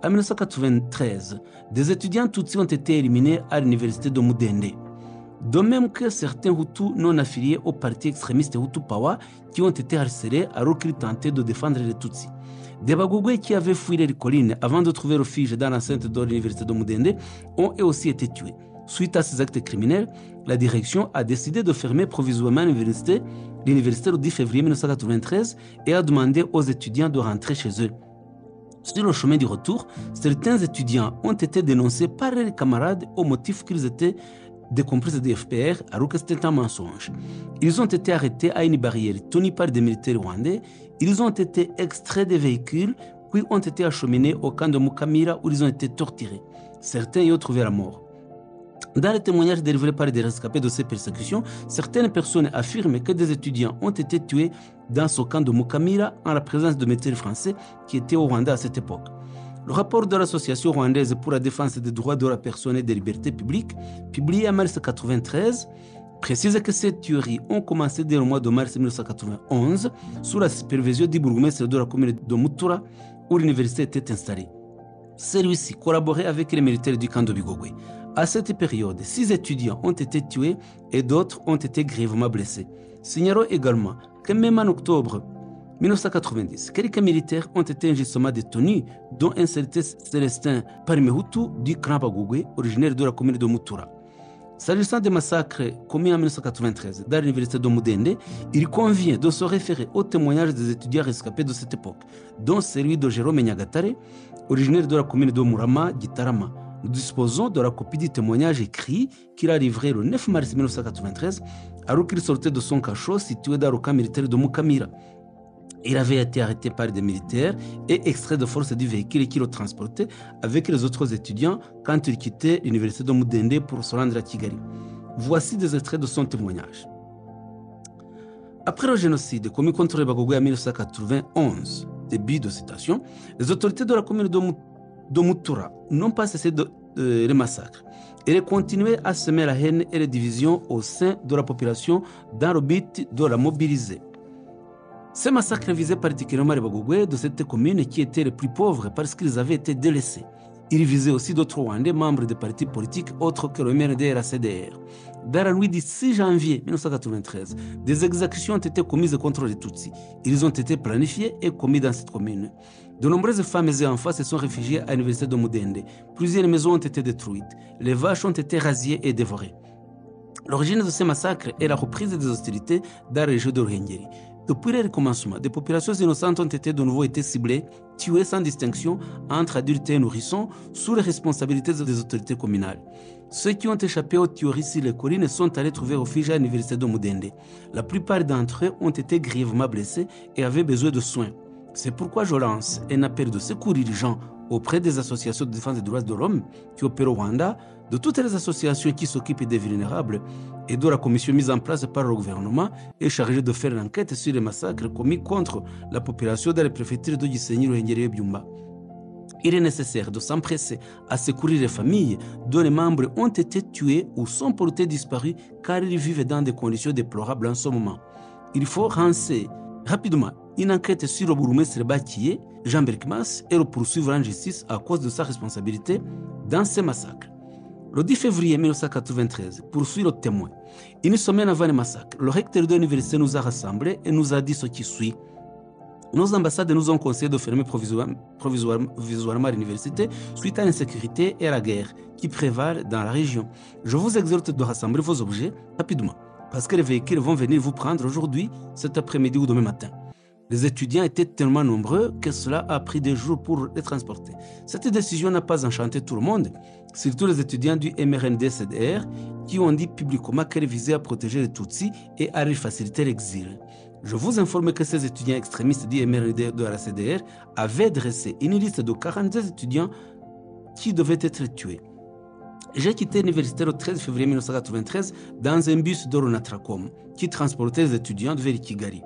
Speaker 2: En 1993, des étudiants Tutsis ont été éliminés à l'université de Mudende. De même que certains Hutus non affiliés au parti extrémiste Hutu Pawa qui ont été harcelés alors qu'ils tentaient de défendre les Tutsis. Des Bagogwe qui avaient fui les collines avant de trouver refuge dans l'enceinte de l'université de Mudende ont eux aussi été tués. Suite à ces actes criminels, la direction a décidé de fermer provisoirement l'université le 10 février 1993 et a demandé aux étudiants de rentrer chez eux. Sur le chemin du retour, certains étudiants ont été dénoncés par leurs camarades au motif qu'ils étaient des complices des FPR, alors que c'était un mensonge. Ils ont été arrêtés à une barrière tenue par des militaires rwandais. Ils ont été extraits des véhicules, puis ont été acheminés au camp de Mukamira où ils ont été torturés. Certains y ont trouvé la mort. Dans les témoignages délivrés par des rescapés de ces persécutions, certaines personnes affirment que des étudiants ont été tués dans ce camp de Mukamira en la présence de militaires français qui étaient au Rwanda à cette époque. Le rapport de l'Association rwandaise pour la défense des droits de la personne et des libertés publiques, publié en mars 1993, précise que ces tueries ont commencé dès le mois de mars 1991 sous la supervision du bourgmestre de la commune de Mutura où l'université était installée. Celui-ci collaborait avec les militaires du camp de Bigogwe. À cette période, 6 étudiants ont été tués et d'autres ont été grièvement blessés. Signalons également que même en octobre 1990, quelques militaires ont été injustement détenus, dont un certain Célestin Parimehutu du clan Bagogwe, originaire de la commune de Mutura. S'agissant des massacres commis en 1993 dans l'université de Mudende, il convient de se référer aux témoignages des étudiants rescapés de cette époque, dont celui de Jérôme Nyagatare, originaire de la commune de Murama, Gitarama. Nous disposons de la copie du témoignage écrit qu'il a livré le 9 mars 1993, alors qu'il sortait de son cachot situé dans le camp militaire de Mukamira. Il avait été arrêté par des militaires et extrait de force du véhicule qui le transportait avec les autres étudiants quand il quittait l'université de Mudende pour se rendre à Kigali. Voici des extraits de son témoignage. Après le génocide commis contre les Bagogwe en 1991, début de citation, les autorités de la commune de de Moutoura n'ont pas cessé les massacres. Et de continuer à semer la haine et les divisions au sein de la population dans le but de la mobiliser. Ces massacres visaient particulièrement les Bagogwe de cette commune qui étaient les plus pauvres parce qu'ils avaient été délaissés. Ils visaient aussi d'autres Rwandais membres des partis politiques autres que le MRD et la CDR. Dans la nuit du 6 janvier 1993, des exactions ont été commises contre les Tutsis. Ils ont été planifiés et commis dans cette commune. De nombreuses femmes et enfants se sont réfugiés à l'université de Mudende. Plusieurs maisons ont été détruites. Les vaches ont été rasées et dévorées. L'origine de ces massacres est la reprise des hostilités dans la région de Ruhengeri. Depuis le recommencement, des populations innocentes ont de nouveau été ciblées, tuées sans distinction entre adultes et nourrissons, sous la responsabilité des autorités communales. Ceux qui ont échappé aux tueries sur les collines sont allés trouver refuge à l'université de Mudende. La plupart d'entre eux ont été grièvement blessés et avaient besoin de soins. C'est pourquoi je lance un appel de secours urgent auprès des associations de défense des droits de l'homme qui opèrent au Rwanda, de toutes les associations qui s'occupent des vulnérables et de la commission mise en place par le gouvernement est chargée de faire l'enquête sur les massacres commis contre la population dans les préfectures de Gisenyi, Ruhengeri et Byumba. Il est nécessaire de s'empresser à secourir les familles dont les membres ont été tués ou sont portés disparus car ils vivent dans des conditions déplorables en ce moment. Il faut lancer rapidement une enquête sur le bourgmestre Bakiye, Jean Berkmas, et le poursuivre en justice à cause de sa responsabilité dans ces massacres. Le 10 février 1993, poursuit le témoin. Une semaine avant le massacre, le recteur de l'université nous a rassemblés et nous a dit ce qui suit. Nos ambassades nous ont conseillé de fermer provisoirement l'université suite à l'insécurité et à la guerre qui prévalent dans la région. Je vous exhorte de rassembler vos objets rapidement parce que les véhicules vont venir vous prendre aujourd'hui, cet après-midi ou demain matin. Les étudiants étaient tellement nombreux que cela a pris des jours pour les transporter. Cette décision n'a pas enchanté tout le monde, surtout les étudiants du MRND-CDR qui ont dit publiquement qu'elle visait à protéger les Tutsis et à leur faciliter l'exil. Je vous informe que ces étudiants extrémistes du MRND de la CDR avaient dressé une liste de 42 étudiants qui devaient être tués. J'ai quitté l'université le 13 février 1993 dans un bus d'Oronatracom qui transportait les étudiants vers Kigali.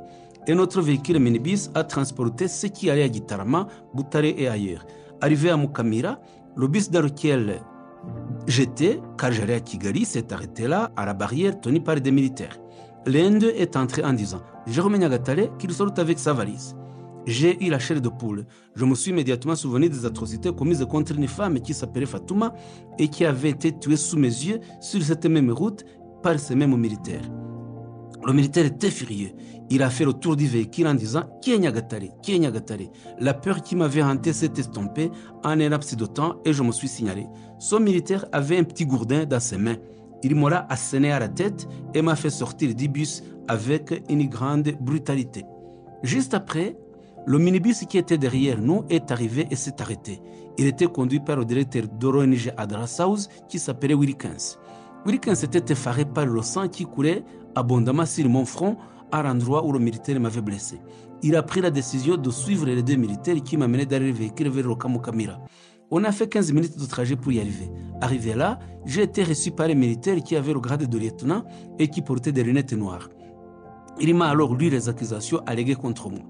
Speaker 2: Et notre véhicule minibus a transporté ceux qui allaient à Gitarama, Butare et ailleurs. Arrivé à Mukamira, le bus dans lequel j'étais, car j'allais à Kigali, s'est arrêté là, à la barrière tenue par des militaires. L'un d'eux est entré en disant « Jérôme Nyagatare qu'il sorte avec sa valise ». J'ai eu la chair de poule. Je me suis immédiatement souvenu des atrocités commises contre une femme qui s'appelait Fatouma et qui avait été tuée sous mes yeux sur cette même route par ces mêmes militaires. Le militaire était furieux. Il a fait le tour du véhicule en disant « Qui est Nyagatare ? Qui est Nyagatare ?» La peur qui m'avait hanté s'est estompée en un laps de temps et je me suis signalé. Son militaire avait un petit gourdin dans ses mains. Il m'aura asséné à la tête et m'a fait sortir du bus avec une grande brutalité. Juste après, le minibus qui était derrière nous est arrivé et s'est arrêté. Il était conduit par le directeur d'ONG Adra-South qui s'appelait Wilkins. Wilkins était effaré par le sang qui coulait abondamment sur mon front à l'endroit où le militaire m'avait blessé. Il a pris la décision de suivre les deux militaires qui m'amenaient dans le véhicule vers le Kamukamira. On a fait 15 minutes de trajet pour y arriver. Arrivé là, j'ai été reçu par un militaire qui avait le grade de lieutenant et qui portait des lunettes noires. Il m'a alors lu les accusations alléguées contre moi.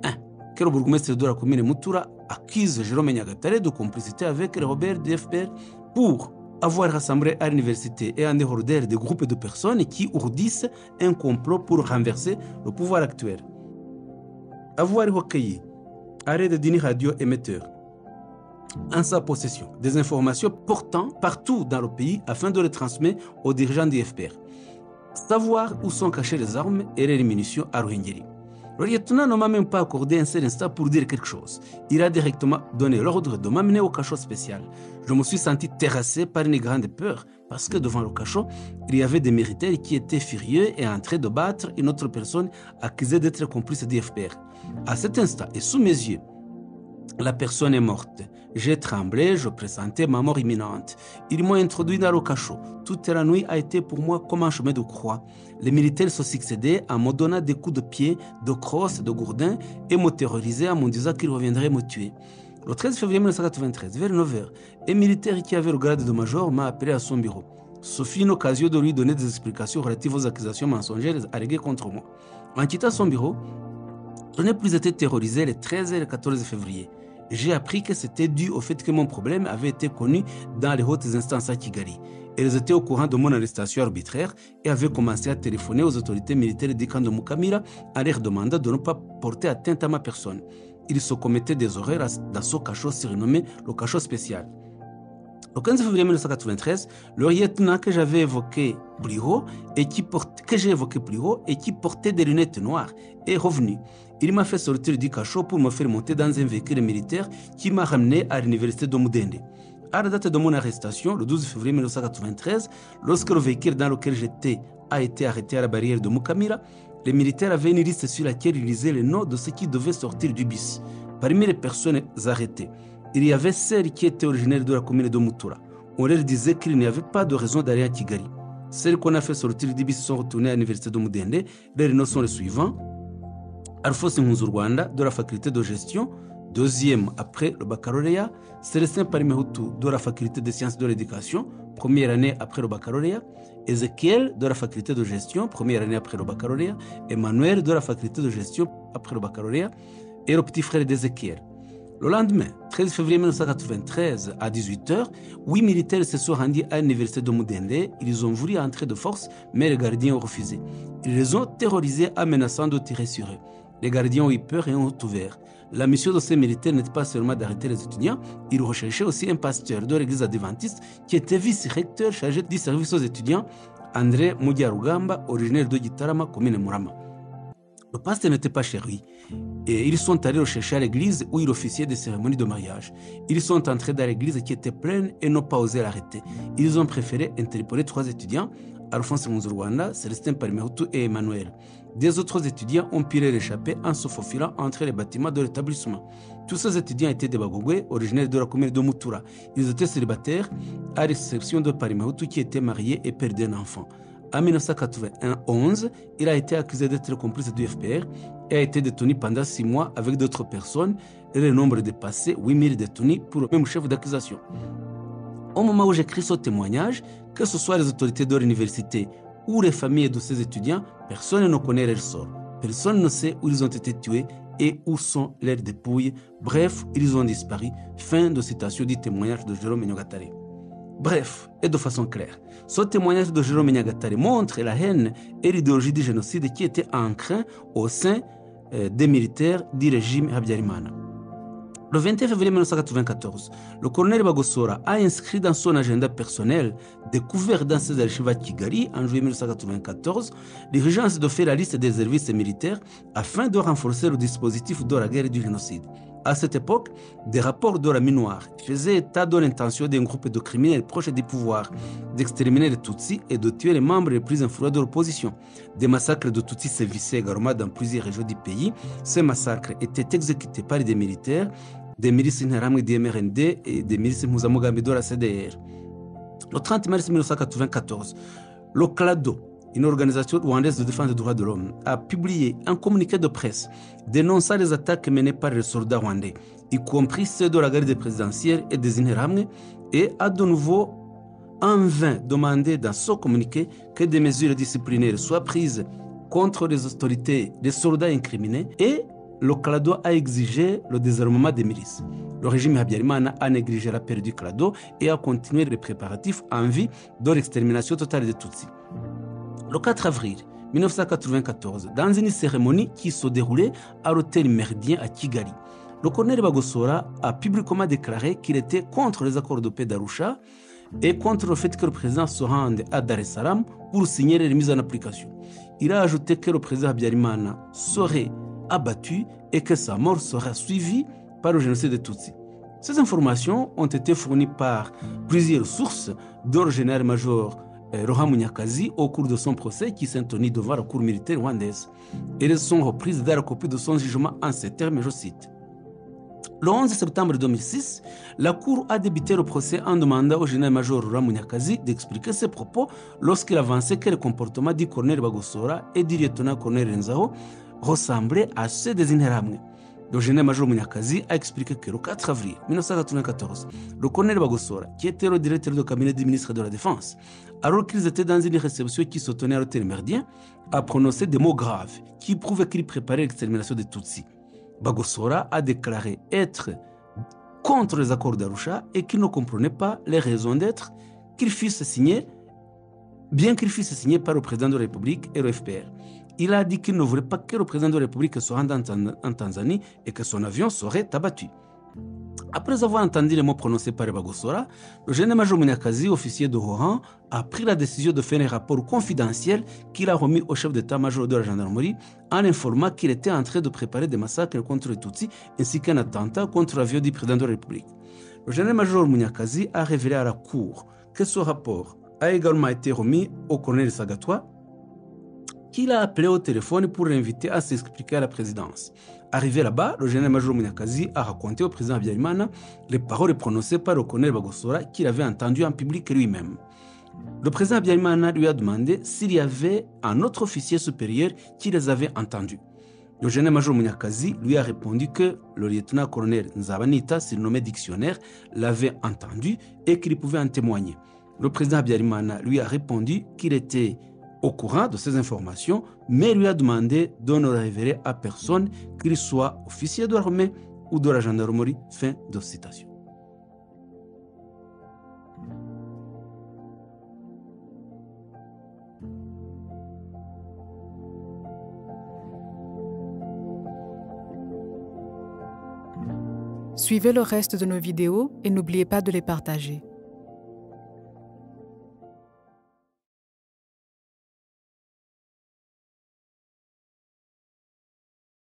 Speaker 2: 1. Que le bourgmestre de la commune Moutoura accuse Jérôme Nyagatare de complicité avec les rebelles du FPR pour avoir rassemblé à l'université et en dehors d'elle des groupes de personnes qui ourdissent un complot pour renverser le pouvoir actuel. Avoir recueilli à l'aide d'une radio émetteur en sa possession des informations portant partout dans le pays afin de les transmettre aux dirigeants du FPR. Savoir où sont cachées les armes et les munitions à Ruhengeri. Le lieutenant ne m'a même pas accordé un seul instant pour dire quelque chose. Il a directement donné l'ordre de m'amener au cachot spécial. Je me suis senti terrassé par une grande peur parce que devant le cachot, il y avait des militaires qui étaient furieux et en train de battre une autre personne accusée d'être complice du FPR. À cet instant et sous mes yeux, la personne est morte. J'ai tremblé, je pressentais ma mort imminente. Ils m'ont introduit dans le cachot. Toute la nuit a été pour moi comme un chemin de croix. Les militaires se succédaient en me donnant des coups de pied, de crosse, de gourdin et me terrorisaient en me disant qu'ils reviendraient me tuer. Le 13 février 1993, vers 9h, un militaire qui avait le grade de major m'a appelé à son bureau. Ce fut une occasion de lui donner des explications relatives aux accusations mensongères alléguées contre moi. En quittant son bureau, je n'ai plus été terrorisé le 13 et le 14 février. j'ai appris que c'était dû au fait que mon problème avait été connu dans les hautes instances à Kigali. Elles étaient au courant de mon arrestation arbitraire et avaient commencé à téléphoner aux autorités militaires du camp de Mukamira en leur demandant de ne pas porter atteinte à ma personne. Ils se commettaient des horreurs dans ce cachot surnommé le cachot spécial. Le 15 février 1993, le lieutenant que j'ai évoqué plus haut et qui portait des lunettes noires est revenu. Il m'a fait sortir du cachot pour me faire monter dans un véhicule militaire qui m'a ramené à l'université de Mudende. À la date de mon arrestation, le 12 février 1993, lorsque le véhicule dans lequel j'étais a été arrêté à la barrière de Mukamira, les militaires avaient une liste sur laquelle ils lisaient les noms de ceux qui devaient sortir du bus. Parmi les personnes arrêtées, il y avait celles qui étaient originaires de la commune de Mutura. On leur disait qu'il n'y avait pas de raison d'aller à Kigali. Celles qu'on a fait sortir du bus sont retournées à l'université de Mudende. Les noms sont les suivants. Alphonse Nkunzurwanda de la faculté de gestion, deuxième après le baccalauréat. Célestin Parimehutu de la faculté des sciences de l'éducation, première année après le baccalauréat. Ezekiel de la faculté de gestion, première année après le baccalauréat. Emmanuel de la faculté de gestion après le baccalauréat. Et le petit frère d'Ezekiel. Le lendemain, 13 février 1993, à 18h, 8 militaires se sont rendus à l'université de Mudende. Ils ont voulu entrer de force, mais les gardiens ont refusé. Ils les ont terrorisés en menaçant de tirer sur eux. Les gardiens ont eu peur et ont ouvert. La mission de ces militaires n'était pas seulement d'arrêter les étudiants, ils recherchaient aussi un pasteur de l'église adventiste qui était vice-recteur chargé du service aux étudiants, André Mugiarugamba, originaire de Gitarama, commune Murama. Le pasteur n'était pas chez lui. Et ils sont allés le chercher à l'église où il officiait des cérémonies de mariage. Ils sont entrés dans l'église qui était pleine et n'ont pas osé l'arrêter. Ils ont préféré interpeller 3 étudiants, Alphonse Nkunzurwanda, Célestin Parimehutu et Emmanuel. Des autres étudiants ont pu leur échapper en se faufilant entre les bâtiments de l'établissement. Tous ces étudiants étaient des Bagogwe, originaires de la commune de Mutura. Ils étaient célibataires, à l'exception de Parimehutu qui était marié et père d'un enfant. En 1991, il a été accusé d'être complice du FPR et a été détenu pendant 6 mois avec d'autres personnes et le nombre est dépassé 8000 détenus pour le même chef d'accusation. Au moment où j'écris ce témoignage, que ce soit les autorités de l'université ou les familles de ces étudiants, personne ne connaît leur sort. Personne ne sait où ils ont été tués et où sont leurs dépouilles. Bref, ils ont disparu. Fin de citation du témoignage de Jérôme Nyagatare. Bref, et de façon claire, ce témoignage de Jérôme Nyagatare montre la haine et l'idéologie du génocide qui était ancrée au sein des militaires du régime Habyarimana. Le 21 février 1994, le colonel Bagosora a inscrit dans son agenda personnel, découvert dans ses archives à Kigali en juillet 1994, l'urgence de faire la liste des services militaires afin de renforcer le dispositif de la guerre et du génocide. À cette époque, des rapports de la Minuar faisaient état de l'intention d'un groupe de criminels proches du pouvoir d'exterminer les Tutsis et de tuer les membres les plus influents de l'opposition. Des massacres de Tutsis sévissaient également dans plusieurs régions du pays. Ces massacres étaient exécutés par des militaires, des milices Interahamwe du MRND et des milices Mpuzamugambi de la CDR. Le 30 mars 1994, le CLADO, une organisation rwandaise de défense des droits de l'homme, a publié un communiqué de presse dénonçant les attaques menées par les soldats rwandais, y compris ceux de la garde présidentielle et des Interahamwe, et a de nouveau en vain demandé dans ce communiqué que des mesures disciplinaires soient prises contre les autorités des soldats incriminés et le CLADO a exigé le désarmement des milices. Le régime Habyarimana a négligé l'appel du CLADO et a continué les préparatifs en vue de l'extermination totale des Tutsis. Le 4 avril 1994, dans une cérémonie qui se déroulait à l'hôtel Méridien à Kigali, le colonel Bagosora a publiquement déclaré qu'il était contre les accords de paix d'Arusha et contre le fait que le président se rende à Dar es Salaam pour signer les mises en application. Il a ajouté que le président Habyarimana serait abattu et que sa mort sera suivie par le génocide des Tutsis. Ces informations ont été fournies par plusieurs sources, dont le général-major Roha Munyakazi au cours de son procès qui s'est tenu devant la cour militaire rwandaise. Elles sont reprises dans la copie de son jugement en ces termes, je cite. Le 11 septembre 2006, la Cour a débuté le procès en demandant au général-major Roha Munyakazi d'expliquer ses propos lorsqu'il avançait que le comportement du colonel Bagosora et du lieutenant-colonel Renzao ressemblait à ceux des Interahamwe. Le général-major Munyakazi a expliqué que le 4 avril 1994, le colonel Bagosora, qui était le directeur de cabinet du ministre de la Défense, alors qu'ils étaient dans une réception qui se tenait à l'hôtel Méridien, a prononcé des mots graves qui prouvaient qu'il préparait l'extermination des Tutsis. Bagosora a déclaré être contre les accords d'Arusha et qu'il ne comprenait pas les raisons d'être qu'ils fussent signés, bien qu'ils fussent signés par le président de la République et le FPR. Il a dit qu'il ne voulait pas que le président de la République se rende en Tanzanie et que son avion serait abattu. Après avoir entendu les mots prononcés par Bagosora, le général-major Munyakazi, officier de haut rang, a pris la décision de faire un rapport confidentiel qu'il a remis au chef d'état-major de la gendarmerie en informant qu'il était en train de préparer des massacres contre les Tutsis ainsi qu'un attentat contre l'avion du président de la République. Le général-major Munyakazi a révélé à la cour que ce rapport a également été remis au colonel Sagatois, qu'il a appelé au téléphone pour l'inviter à s'expliquer à la présidence. Arrivé là-bas, le général-major Munyakazi a raconté au président Habyarimana les paroles prononcées par le colonel Bagosora qu'il avait entendues en public lui-même. Le président Habyarimana lui a demandé s'il y avait un autre officier supérieur qui les avait entendus. Le général-major Munyakazi lui a répondu que le lieutenant-colonel Nzabanita, surnommé dictionnaire, l'avait entendu et qu'il pouvait en témoigner. Le président Habyarimana lui a répondu qu'il était au courant de ces informations, mais lui a demandé de ne révéler à personne qu'il soit officier de l'armée ou de la gendarmerie. Fin de citation.
Speaker 1: Suivez le reste de nos vidéos et n'oubliez pas de les partager.